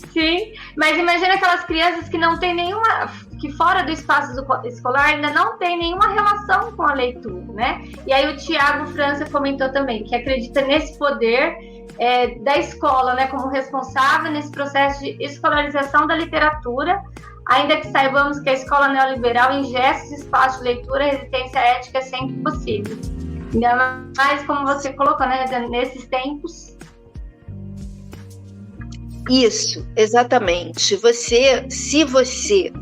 Mas imagina aquelas crianças que não tem nenhuma, que fora do espaço escolar ainda não tem nenhuma relação com a leitura, né? E aí o Tiago França comentou também que acredita nesse poder da escola, né, como responsável nesse processo de escolarização da literatura, ainda que saibamos que a escola neoliberal ingesta esse espaço de leitura, resistência ética é sempre possível. Ainda mais, como você colocou, né, nesses tempos. Isso, exatamente. Se você,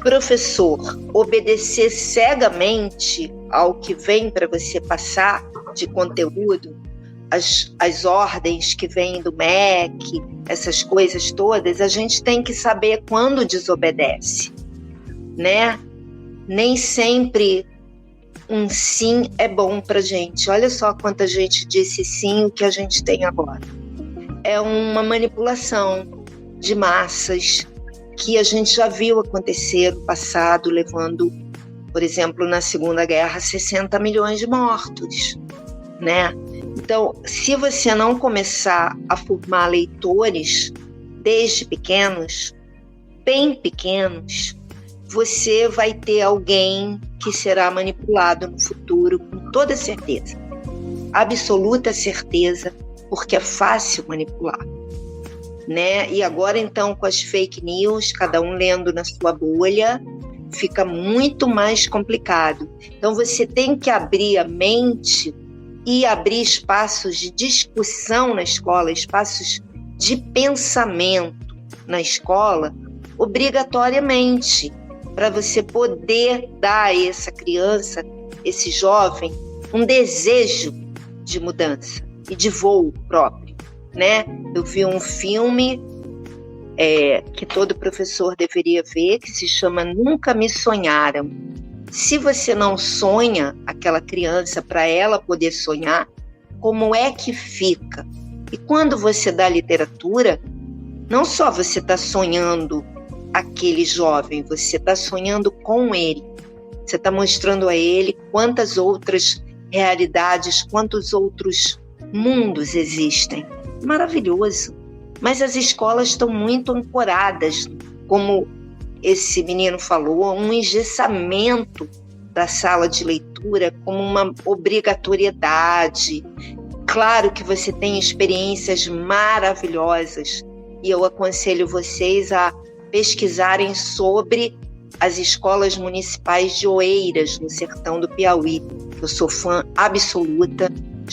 professor, obedecer cegamente ao que vem para você passar de conteúdo, as ordens que vêm do MEC, essas coisas todas, a gente tem que saber quando desobedece, né? Nem sempre um sim é bom pra gente. Olha só quanta gente disse sim o que a gente tem agora. É uma manipulação de massas que a gente já viu acontecer no passado, levando, por exemplo, na Segunda Guerra, 60 milhões de mortos, né? Então, se você não começar a formar leitores desde pequenos, bem pequenos, você vai ter alguém que será manipulado no futuro, com toda certeza. Absoluta certeza, porque é fácil manipular, né? E agora, então, com as fake news, cada um lendo na sua bolha, fica muito mais complicado. Então, você tem que abrir a mente e abrir espaços de discussão na escola, espaços de pensamento na escola, obrigatoriamente, para você poder dar a essa criança, esse jovem, um desejo de mudança e de voo próprio, né? Eu vi um filme que todo professor deveria ver, que se chama Nunca Me Sonharam. Se você não sonha aquela criança para ela poder sonhar, como é que fica? E quando você dá literatura, não só você está sonhando aquele jovem, você está sonhando com ele. Você está mostrando a ele quantas outras realidades, quantos outros mundos existem. Maravilhoso. Mas as escolas estão muito ancoradas, como esse menino falou, um engessamento da sala de leitura como uma obrigatoriedade. Claro que você tem experiências maravilhosas e eu aconselho vocês a pesquisarem sobre as escolas municipais de Oeiras, no sertão do Piauí. Eu sou fã absoluta,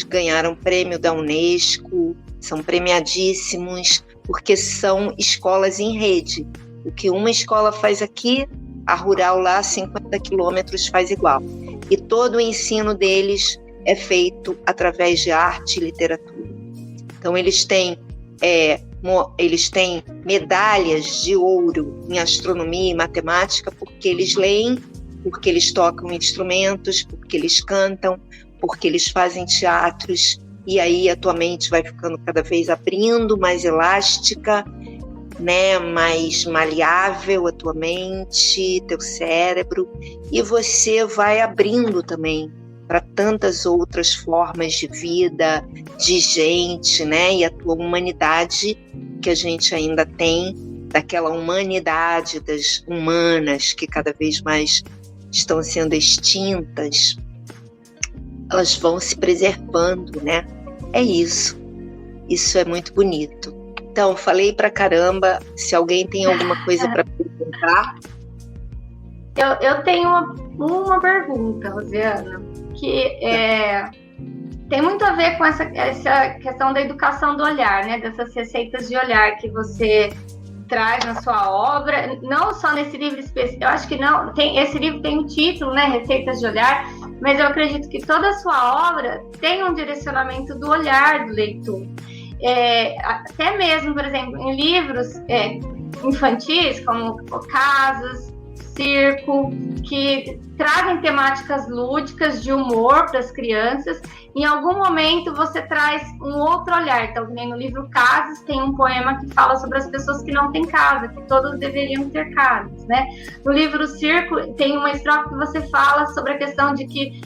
ganharam prêmio da Unesco, são premiadíssimos, porque são escolas em rede. O que uma escola faz aqui, a rural lá a 50 quilômetros faz igual. E todo o ensino deles é feito através de arte e literatura. Então eles têm medalhas de ouro em astronomia e matemática porque eles leem, porque eles tocam instrumentos, porque eles cantam, porque eles fazem teatros, e aí a tua mente vai ficando cada vez abrindo, mais elástica, né, mais maleável a tua mente, teu cérebro, e você vai abrindo também para tantas outras formas de vida, de gente, né, e a tua humanidade que a gente ainda tem, daquela humanidade das humanas que cada vez mais estão sendo extintas, elas vão se preservando, né? É isso. Isso é muito bonito. Então, falei pra caramba. Se alguém tem alguma coisa para perguntar. Eu tenho uma pergunta, Rosiana, que tem muito a ver com essa questão da educação do olhar, né? Dessas receitas de olhar que você traz na sua obra, não só nesse livro específico. Eu acho que não, esse livro tem um título, né? Receitas de olhar, mas eu acredito que toda a sua obra tem um direcionamento do olhar do leitor. Até mesmo, por exemplo, em livros infantis, como Casos, Circo, que trazem temáticas lúdicas de humor para as crianças. Em algum momento você traz um outro olhar. Então, nem no livro Casos tem um poema que fala sobre as pessoas que não têm casa, que todos deveriam ter casas, né? No livro Circo tem uma estrofe que você fala sobre a questão de que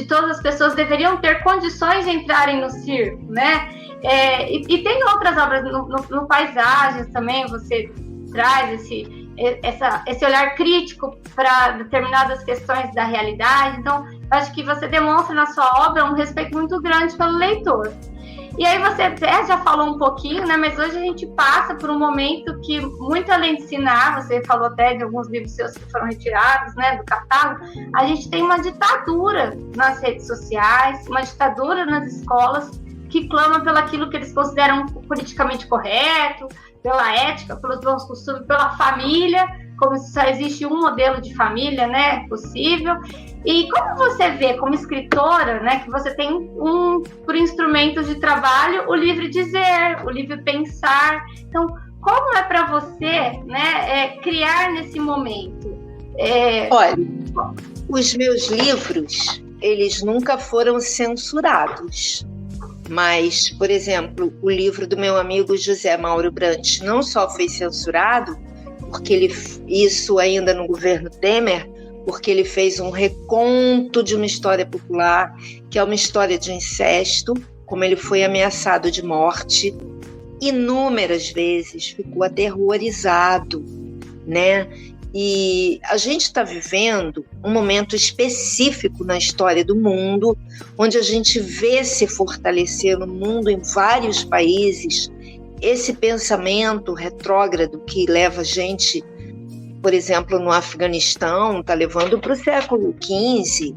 todas as pessoas deveriam ter condições de entrarem no circo, né? E tem outras obras no Paisagens também, você traz esse olhar crítico para determinadas questões da realidade. Então, acho que você demonstra na sua obra um respeito muito grande pelo leitor. E aí você até já falou um pouquinho, né? Mas hoje a gente passa por um momento que, muito além de ensinar, você falou até de alguns livros seus que foram retirados, né, do catálogo, a gente tem uma ditadura nas redes sociais, uma ditadura nas escolas, que clama pelo aquilo que eles consideram politicamente correto, pela ética, pelos bons costumes, pela família, como se só existe um modelo de família, né, possível. E como você vê, como escritora, né, que você tem por instrumentos de trabalho, o livre dizer, o livre pensar. Então, como é para você, né, criar nesse momento? Olha, os meus livros, eles nunca foram censurados. Mas, por exemplo, o livro do meu amigo José Mauro Brandt não só foi censurado, porque isso ainda no governo Temer, porque ele fez um reconto de uma história popular, que é uma história de incesto, como ele foi ameaçado de morte, inúmeras vezes, ficou aterrorizado, né? E a gente está vivendo um momento específico na história do mundo, onde a gente vê se fortalecer no mundo, em vários países, esse pensamento retrógrado que leva a gente, por exemplo, no Afeganistão, está levando para o século XV,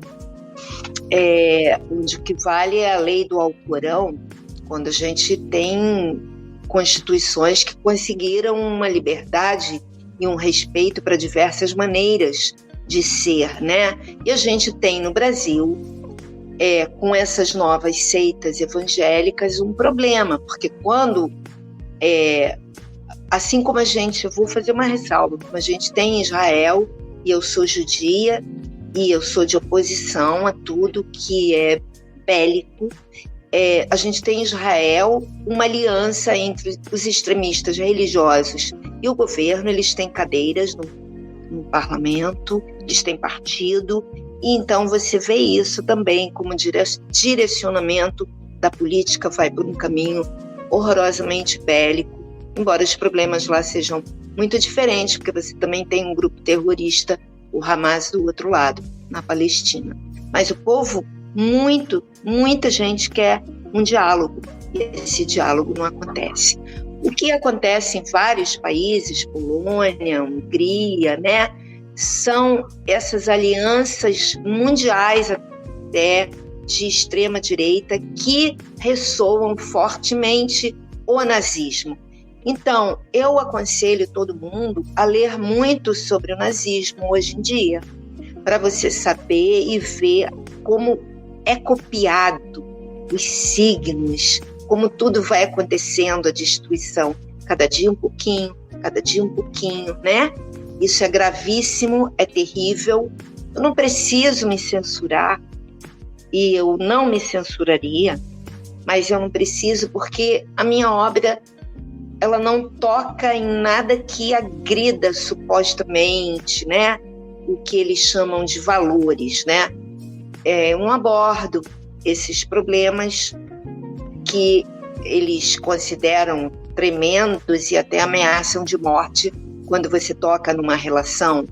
onde o que vale é a lei do Alcorão, quando a gente tem constituições que conseguiram uma liberdade e um respeito para diversas maneiras de ser, né? E a gente tem no Brasil, com essas novas seitas evangélicas, um problema, porque quando assim como eu vou fazer uma ressalva, como a gente tem em Israel, e eu sou judia, e eu sou de oposição a tudo que é bélico, a gente tem em Israel uma aliança entre os extremistas religiosos e o governo. Eles têm cadeiras no parlamento, eles têm partido, e então você vê isso também como direcionamento da política, vai por um caminho horrorosamente bélico, embora os problemas lá sejam muito diferentes, porque você também tem um grupo terrorista, o Hamas, do outro lado, na Palestina. Mas o povo, muita gente quer um diálogo, e esse diálogo não acontece. O que acontece em vários países, Polônia, Hungria, né, são essas alianças mundiais até de extrema-direita que ressoam fortemente o nazismo. Então, eu aconselho todo mundo a ler muito sobre o nazismo hoje em dia, para você saber e ver como é copiado os signos, como tudo vai acontecendo, a destruição, cada dia um pouquinho, né? Isso é gravíssimo, é terrível. Eu não preciso me censurar, e eu não me censuraria, mas eu não preciso porque a minha obra, ela não toca em nada que agrida supostamente, né? O que eles chamam de valores, né? Eu não abordo esses problemas que eles consideram tremendos e até ameaçam de morte quando você toca numa relação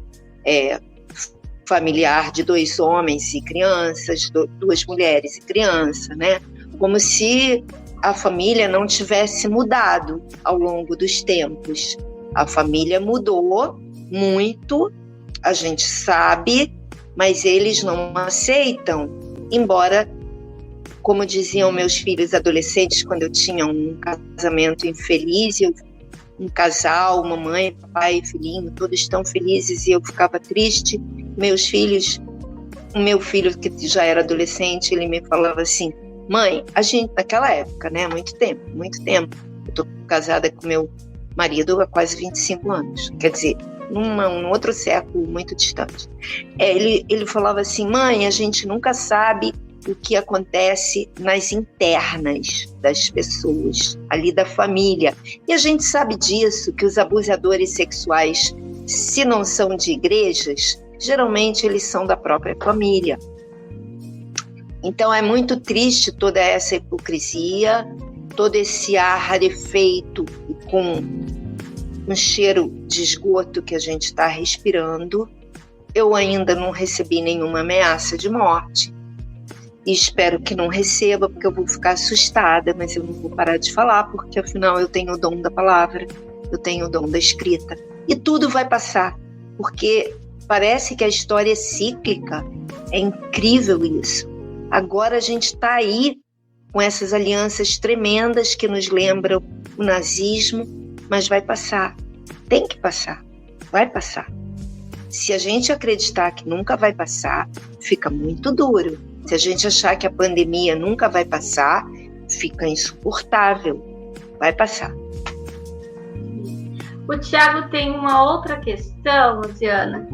familiar de 2 homens e crianças, 2 mulheres e criança, né? Como se a família não tivesse mudado ao longo dos tempos. A família mudou muito, a gente sabe, mas eles não aceitam, embora, como diziam meus filhos adolescentes, quando eu tinha um casamento infeliz, um casal, mamãe, papai, filhinho, todos tão felizes e eu ficava triste. Meus filhos, o meu filho que já era adolescente, ele me falava assim: mãe, a gente naquela época, né, muito tempo, eu tô casada com meu marido há quase 25 anos, quer dizer, num outro século muito distante. Ele falava assim: mãe, a gente nunca sabe o que acontece nas internas das pessoas, ali da família. E a gente sabe disso, que os abusadores sexuais, se não são de igrejas, geralmente eles são da própria família. Então é muito triste toda essa hipocrisia, todo esse ar rarefeito e com um cheiro de esgoto que a gente está respirando. Eu ainda não recebi nenhuma ameaça de morte. E espero que não receba, porque eu vou ficar assustada, mas eu não vou parar de falar, porque afinal eu tenho o dom da palavra, eu tenho o dom da escrita. E tudo vai passar, porque parece que a história é cíclica. É incrível isso. Agora a gente está aí com essas alianças tremendas que nos lembram o nazismo, mas vai passar. Tem que passar. Vai passar. Se a gente acreditar que nunca vai passar, fica muito duro. Se a gente achar que a pandemia nunca vai passar, fica insuportável. Vai passar. O Thiago tem uma outra questão, Luciana,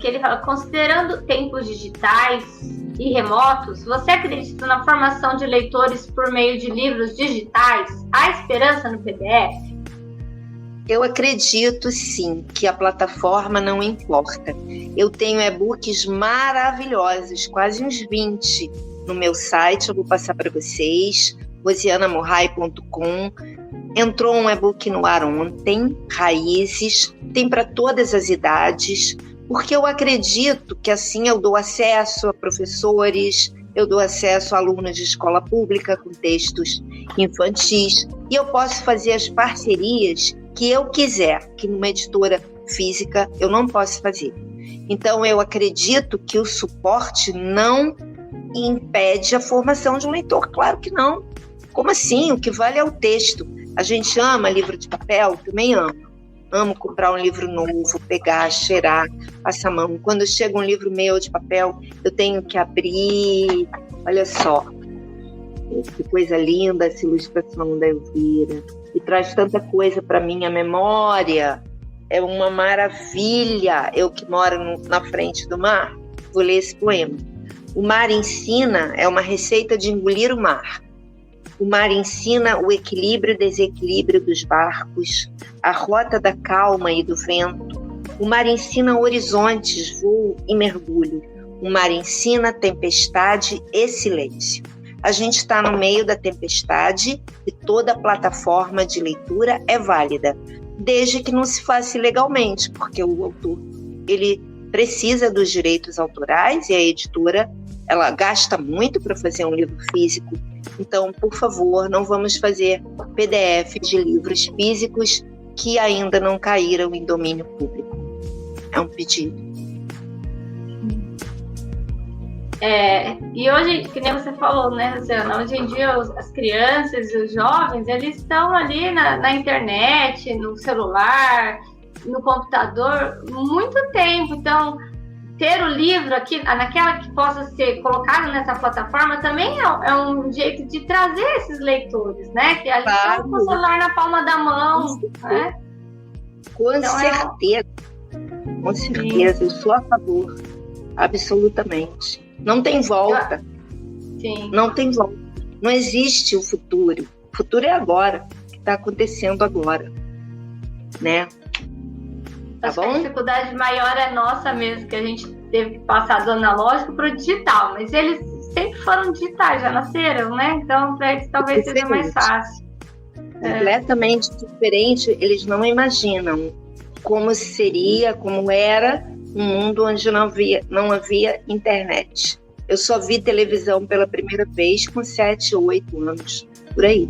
que ele fala: considerando tempos digitais e remotos, você acredita na formação de leitores por meio de livros digitais? Há esperança no PDF? Eu acredito sim que a plataforma não importa. Eu tenho e-books maravilhosos, quase uns 20 no meu site, eu vou passar para vocês, rosianamorrai.com. Entrou um e-book no ar ontem, Raízes, tem para todas as idades, porque eu acredito que assim eu dou acesso a professores, eu dou acesso a alunos de escola pública com textos infantis, e eu posso fazer as parcerias que eu quiser, que numa editora física eu não posso fazer. Então eu acredito que o suporte não impede a formação de um leitor, claro que não. Como assim? O que vale é o texto. A gente ama livro de papel, também amo comprar um livro novo, pegar, cheirar, passar a mão. Quando chega um livro meu de papel, eu tenho que abrir, olha só, Que coisa linda essa ilustração da Elvira. E traz tanta coisa para minha memória. É uma maravilha. Eu que moro na frente do mar, vou ler esse poema. O mar ensina é uma receita de engolir o mar. O mar ensina o equilíbrio e desequilíbrio dos barcos, a rota da calma e do vento. O mar ensina horizontes, voo e mergulho. O mar ensina tempestade e silêncio. A gente está no meio da tempestade e toda plataforma de leitura é válida, desde que não se faça ilegalmente, porque o autor ele precisa dos direitos autorais e a editora ela gasta muito para fazer um livro físico. Então, por favor, não vamos fazer PDF de livros físicos que ainda não caíram em domínio público. É um pedido. E hoje, que nem você falou, né, Luciana, hoje em dia as crianças e os jovens, eles estão ali na internet, no celular, no computador, muito tempo. Então, ter o livro aqui, naquela que possa ser colocado nessa plataforma, também é um jeito de trazer esses leitores, né? Que a gente está com o celular na palma da mão, né? Com certeza. Com certeza, eu sou a favor. Absolutamente. Não tem volta. Sim. Não tem volta. Não existe o futuro. O futuro é agora, o que está acontecendo agora. Né? Acho que a dificuldade maior é nossa mesmo, que a gente teve que passar do analógico para o digital, mas eles sempre foram digitais, já nasceram, né? Então, para eles talvez seja mais fácil. Completamente diferente, eles não imaginam como seria, como era um mundo onde não havia internet. Eu só vi televisão pela primeira vez com 7 ou 8 anos, por aí.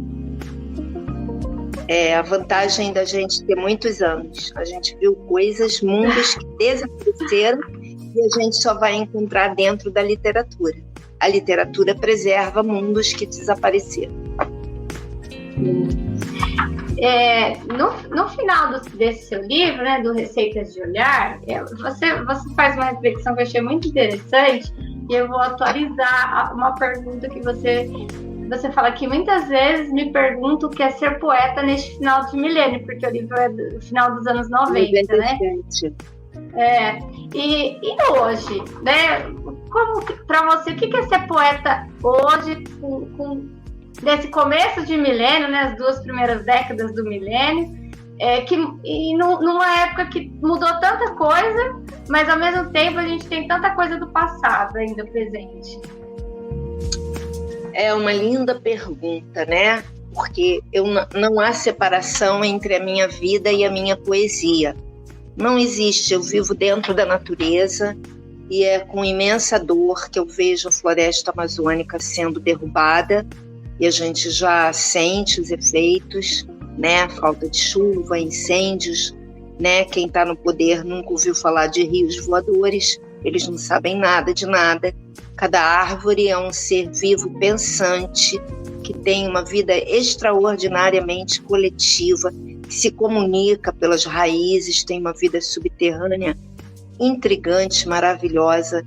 A vantagem da gente ter muitos anos. A gente viu coisas, mundos que desapareceram e a gente só vai encontrar dentro da literatura. A literatura preserva mundos que desapareceram. No final desse seu livro, né, do Receitas de Olhar, você faz uma reflexão que eu achei muito interessante e eu vou atualizar uma pergunta que você fala que muitas vezes me pergunto o que é ser poeta neste final de milênio, porque o livro é do final dos anos 90, né? E hoje, né? Como para você, o que é ser poeta hoje, desse começo de milênio, né? As 2 primeiras décadas do milênio, numa época que mudou tanta coisa, mas ao mesmo tempo a gente tem tanta coisa do passado ainda presente. É uma linda pergunta, né? Porque não há separação entre a minha vida e a minha poesia. Não existe, eu vivo dentro da natureza e é com imensa dor que eu vejo a floresta amazônica sendo derrubada e a gente já sente os efeitos, né? Falta de chuva, incêndios, né? Quem está no poder nunca ouviu falar de rios voadores, eles não sabem nada de nada. Cada árvore é um ser vivo pensante, que tem uma vida extraordinariamente coletiva, que se comunica pelas raízes, tem uma vida subterrânea intrigante, maravilhosa.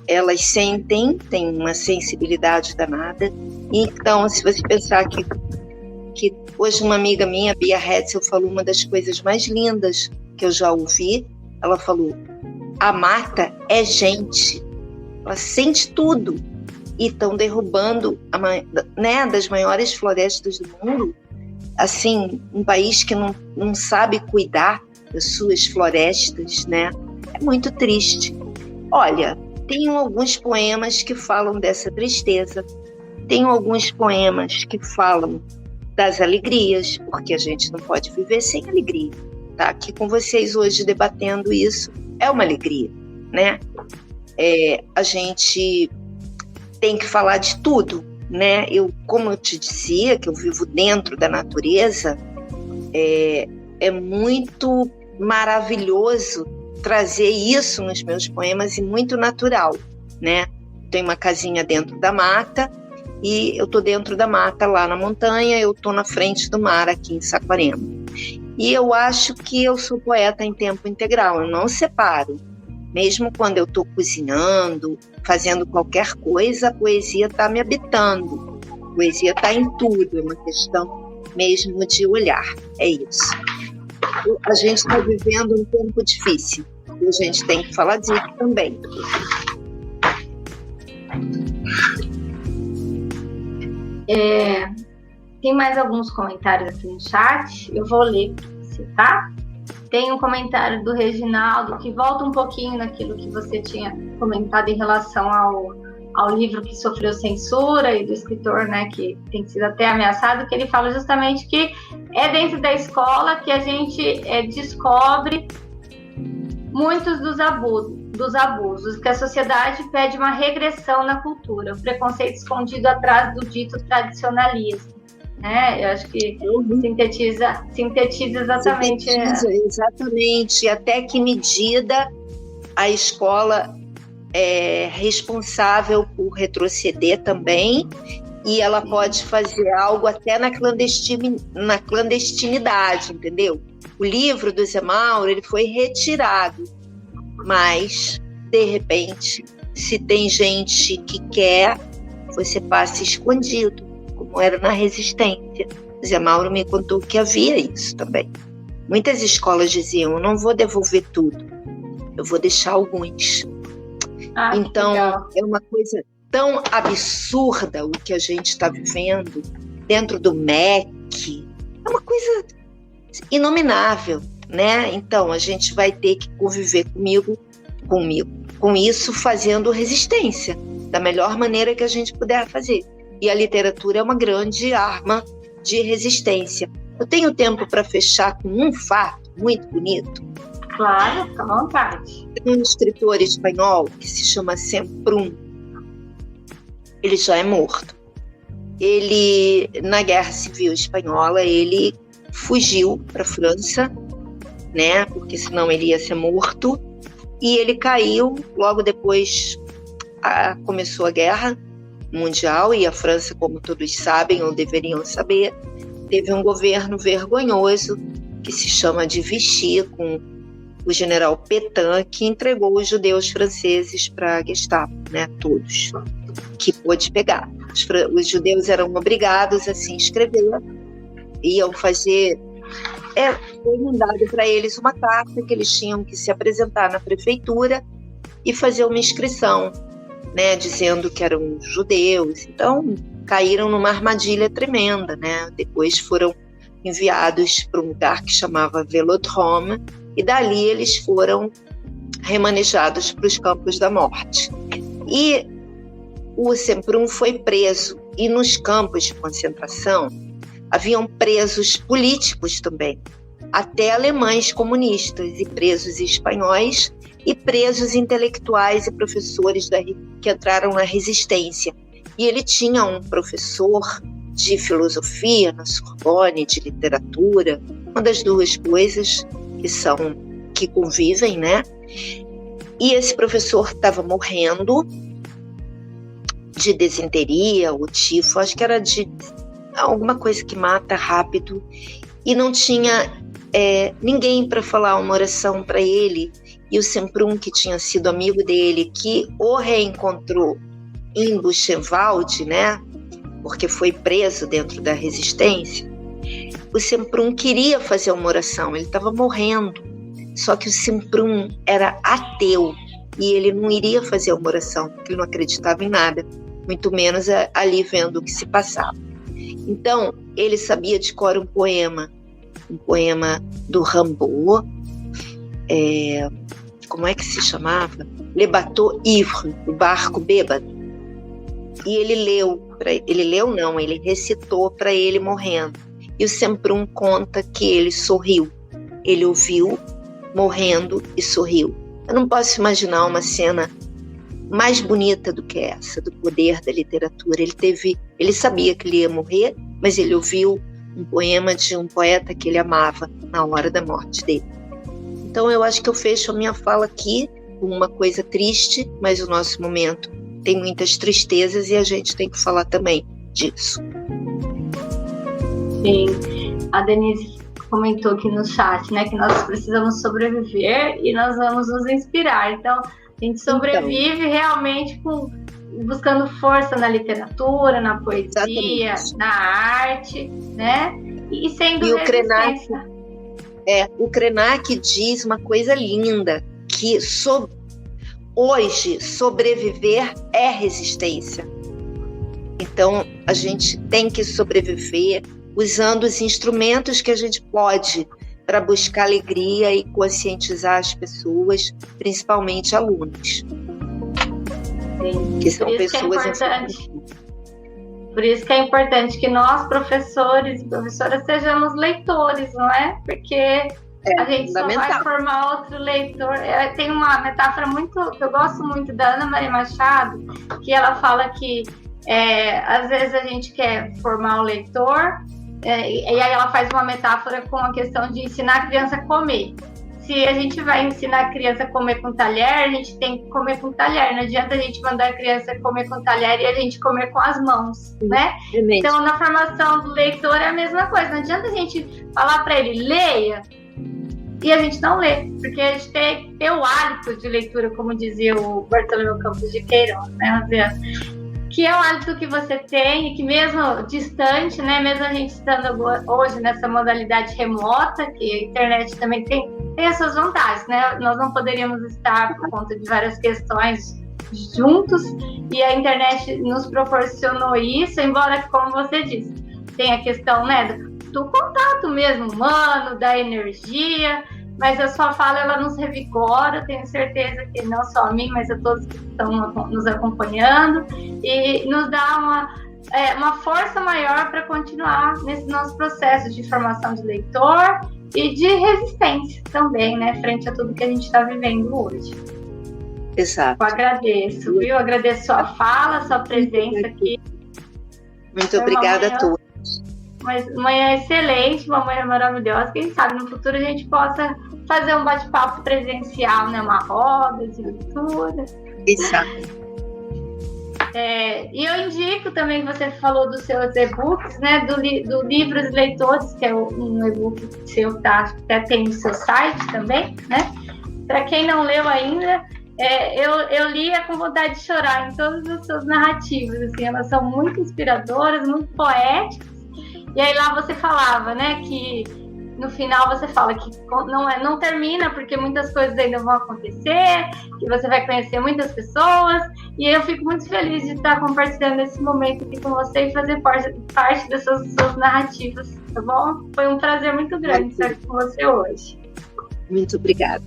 Elas sentem, têm uma sensibilidade danada. Então, se você pensar que hoje uma amiga minha, Bia Hetzel, falou uma das coisas mais lindas que eu já ouvi. Ela falou: a mata é gente. Ela sente tudo. E estão derrubando das maiores florestas do mundo. Assim, um país que não sabe cuidar das suas florestas, né? É muito triste. Olha, tenho alguns poemas que falam dessa tristeza. Tenho alguns poemas que falam das alegrias, porque a gente não pode viver sem alegria. Tá aqui com vocês hoje debatendo isso é uma alegria, né? A gente tem que falar de tudo, né? Como eu te dizia, que eu vivo dentro da natureza, é muito maravilhoso trazer isso nos meus poemas e muito natural, né? Tem uma casinha dentro da mata e eu tô dentro da mata lá na montanha, eu tô na frente do mar aqui em Saquarema. E eu acho que eu sou poeta em tempo integral, eu não separo. Mesmo quando eu estou cozinhando, fazendo qualquer coisa, a poesia está me habitando. Poesia está em tudo, é uma questão mesmo de olhar, é isso. A gente está vivendo um tempo difícil, e a gente tem que falar disso também. Tem mais alguns comentários aqui no chat, eu vou ler para você, tá? Tem um comentário do Reginaldo que volta um pouquinho naquilo que você tinha comentado em relação ao livro que sofreu censura e do escritor, né, que tem sido até ameaçado, que ele fala justamente que é dentro da escola que a gente descobre muitos dos abusos, que a sociedade pede uma regressão na cultura, o preconceito escondido atrás do dito tradicionalismo, né? Eu acho que sintetiza exatamente. Exatamente. E até que medida a escola é responsável por retroceder também, e ela pode fazer algo até na clandestinidade, entendeu? O livro do Zé Mauro, ele foi retirado, mas, de repente, se tem gente que quer, você passa escondido, como era na Resistência. Zé Mauro me contou que havia isso também. Muitas escolas diziam, eu não vou devolver tudo, eu vou deixar alguns. Então, é uma coisa tão absurda o que a gente está vivendo dentro do MEC, é uma coisa inominável, né? Então, a gente vai ter que conviver com isso, fazendo resistência, da melhor maneira que a gente puder fazer. E a literatura é uma grande arma de resistência. Eu tenho tempo para fechar com um fato muito bonito. Claro, fica à vontade. Tem um escritor espanhol que se chama Semprún. Ele já é morto. Ele, na Guerra Civil Espanhola, ele fugiu para a França, né? Porque senão ele ia ser morto. E ele caiu, logo depois começou a Guerra Mundial, e a França, como todos sabem, ou deveriam saber, teve um governo vergonhoso que se chama de Vichy, com o general Pétain, que entregou os judeus franceses para a Gestapo, né, todos, que pôde pegar. Os judeus eram obrigados a se inscrever, iam fazer... foi mandado para eles uma carta que eles tinham que se apresentar na prefeitura e fazer uma inscrição, né, dizendo que eram judeus. Então, caíram numa armadilha tremenda, né? Depois foram enviados para um lugar que chamava Velodrome, e dali eles foram remanejados para os campos da morte. E o Semprún foi preso, e nos campos de concentração haviam presos políticos também, até alemães comunistas, e presos espanhóis, e presos intelectuais e professores que entraram na resistência. E ele tinha um professor de filosofia na Sorbonne, de literatura, uma das duas coisas que convivem, né? E esse professor estava morrendo de desinteria ou tifo, acho que era de alguma coisa que mata rápido, e não tinha ninguém para falar uma oração para ele. E o Semprún, que tinha sido amigo dele, que o reencontrou em Buchenwald, né, porque foi preso dentro da resistência, o Semprún queria fazer uma oração, ele estava morrendo, só que o Semprún era ateu, e ele não iria fazer uma oração, porque ele não acreditava em nada, muito menos ali vendo o que se passava. Então, ele sabia de cor um poema do Rimbaud, como é que se chamava? Le Bateau Ivre, o barco bêbado. E ele recitou para ele morrendo. E o Semprún conta que ele sorriu. Ele ouviu morrendo e sorriu. Eu não posso imaginar uma cena mais bonita do que essa, do poder da literatura. Ele sabia que ele ia morrer, mas ele ouviu um poema de um poeta que ele amava na hora da morte dele. Então eu acho que eu fecho a minha fala aqui com uma coisa triste, mas o nosso momento tem muitas tristezas e a gente tem que falar também disso. Sim, a Denise comentou aqui no chat, né, que nós precisamos sobreviver e nós vamos nos inspirar. Então, a gente sobrevive realmente com buscando força na literatura, na poesia, Exatamente. na arte, né? E sendo E o resistência. O Krenak diz uma coisa linda, que hoje sobreviver é resistência. Então, a gente tem que sobreviver usando os instrumentos que a gente pode para buscar alegria e conscientizar as pessoas, principalmente alunos, que são Por isso que é pessoas importante. Por isso que é importante que nós, professores e professoras, sejamos leitores, não é? Porque a gente só vai fundamental. formar outro leitor. Tem uma metáfora que eu gosto muito da Ana Maria Machado, que ela fala que às vezes a gente quer formar o leitor, e aí ela faz uma metáfora com a questão de ensinar a criança a comer. Se a gente vai ensinar a criança a comer com talher, a gente tem que comer com talher. Não adianta a gente mandar a criança comer com talher e a gente comer com as mãos, né? Então, na formação do leitor é a mesma coisa. Não adianta a gente falar para ele, leia, e a gente não lê. Porque a gente tem que ter o hábito de leitura, como dizia o Bartolomeu Campos de Queiroz, né, Rosiana? Que é o hábito que você tem e que mesmo distante, né, mesmo a gente estando hoje nessa modalidade remota, que a internet também tem as suas vantagens, né? Nós não poderíamos estar por conta de várias questões juntos e a internet nos proporcionou isso, embora, como você disse, tem a questão, né, do contato mesmo humano, da energia, mas a sua fala, ela nos revigora, tenho certeza que não só a mim, mas a todos que estão nos acompanhando, e nos dá uma força maior para continuar nesse nosso processo de formação de leitor e de resistência também, né, frente a tudo que a gente está vivendo hoje. Exato. Eu agradeço, viu? Agradeço sua fala, sua presença aqui. Muito obrigada a todos. Mas manhã excelente, uma manhã maravilhosa. Quem sabe no futuro a gente possa fazer um bate-papo presencial, né? Uma roda de leitura. Exato. E eu indico também que você falou dos seus e-books, né? Do Livros Leitores, que é um e-book seu, tá? Até tem no seu site também, né? Para quem não leu ainda, eu lia com vontade de chorar em todas as suas narrativas. Assim, elas são muito inspiradoras, muito poéticas. E aí lá você falava, né, que no final você fala que não termina, porque muitas coisas ainda vão acontecer, que você vai conhecer muitas pessoas, e eu fico muito feliz de estar compartilhando esse momento aqui com você e fazer parte dessas suas narrativas, tá bom? Foi um prazer muito grande estar aqui com você hoje. Muito obrigada.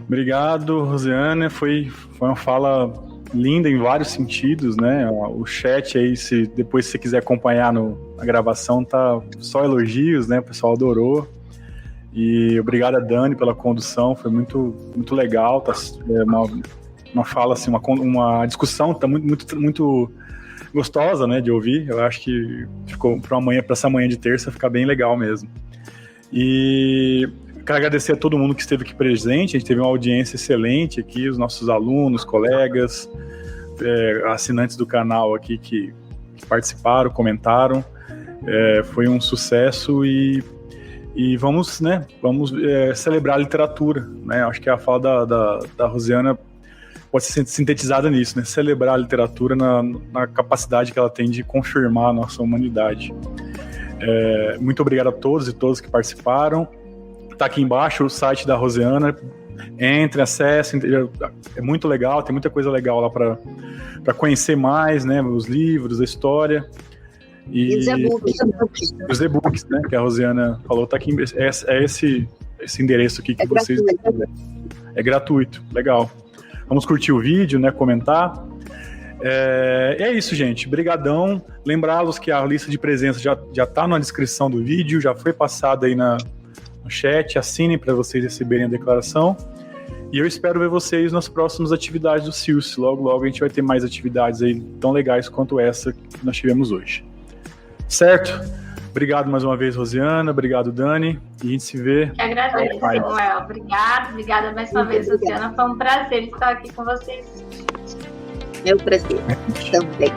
Obrigado, Rosiana. Foi uma fala linda em vários sentidos, né? O chat aí, depois se você quiser acompanhar na gravação, tá só elogios, né? O pessoal adorou. E obrigado a Dani pela condução, foi muito, muito legal. Tá, uma fala assim, uma discussão tá muito gostosa, né, de ouvir. Eu acho que ficou para essa manhã de terça ficar bem legal mesmo. E quero agradecer a todo mundo que esteve aqui presente. A gente teve uma audiência excelente aqui, os nossos alunos, colegas, assinantes do canal aqui que participaram, comentaram. Foi um sucesso e vamos celebrar a literatura, né? Acho que a fala da Rosiana pode ser sintetizada nisso, né? Celebrar a literatura na capacidade que ela tem de confirmar a nossa humanidade. Muito obrigado a todos e todas que participaram. Tá aqui embaixo o site da Rosiana, entre, acessem, é muito legal, tem muita coisa legal lá para conhecer mais, né, os livros, a história. E os e-books, né, que a Rosiana falou, tá aqui, esse endereço aqui que vocês... É gratuito, legal. Vamos curtir o vídeo, né, comentar. É isso, gente, brigadão. Lembrá-los que a lista de presença já tá na descrição do vídeo, já foi passada aí no chat, assinem para vocês receberem a declaração. E eu espero ver vocês nas próximas atividades do CIUS. Logo a gente vai ter mais atividades aí tão legais quanto essa que nós tivemos hoje. Certo? Obrigado mais uma vez, Rosiana. Obrigado, Dani. E a gente se vê. Eu agradeço, Samuel. Obrigada mais uma vez, Rosiana. Foi um prazer estar aqui com vocês. Meu prazer. Também.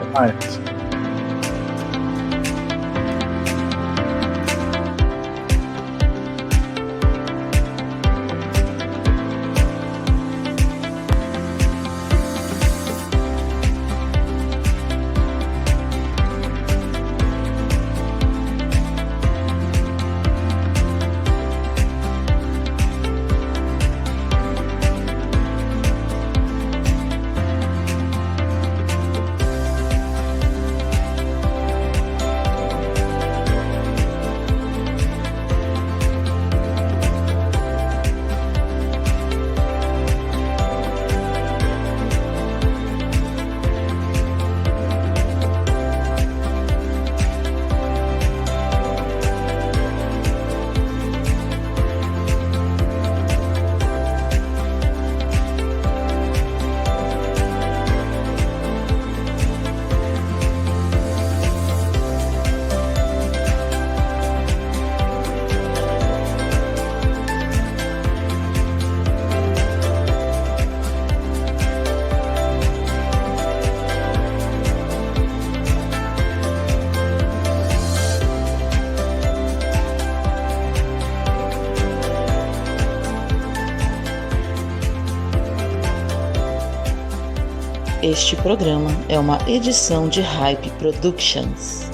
Este programa é uma edição de Hype Productions.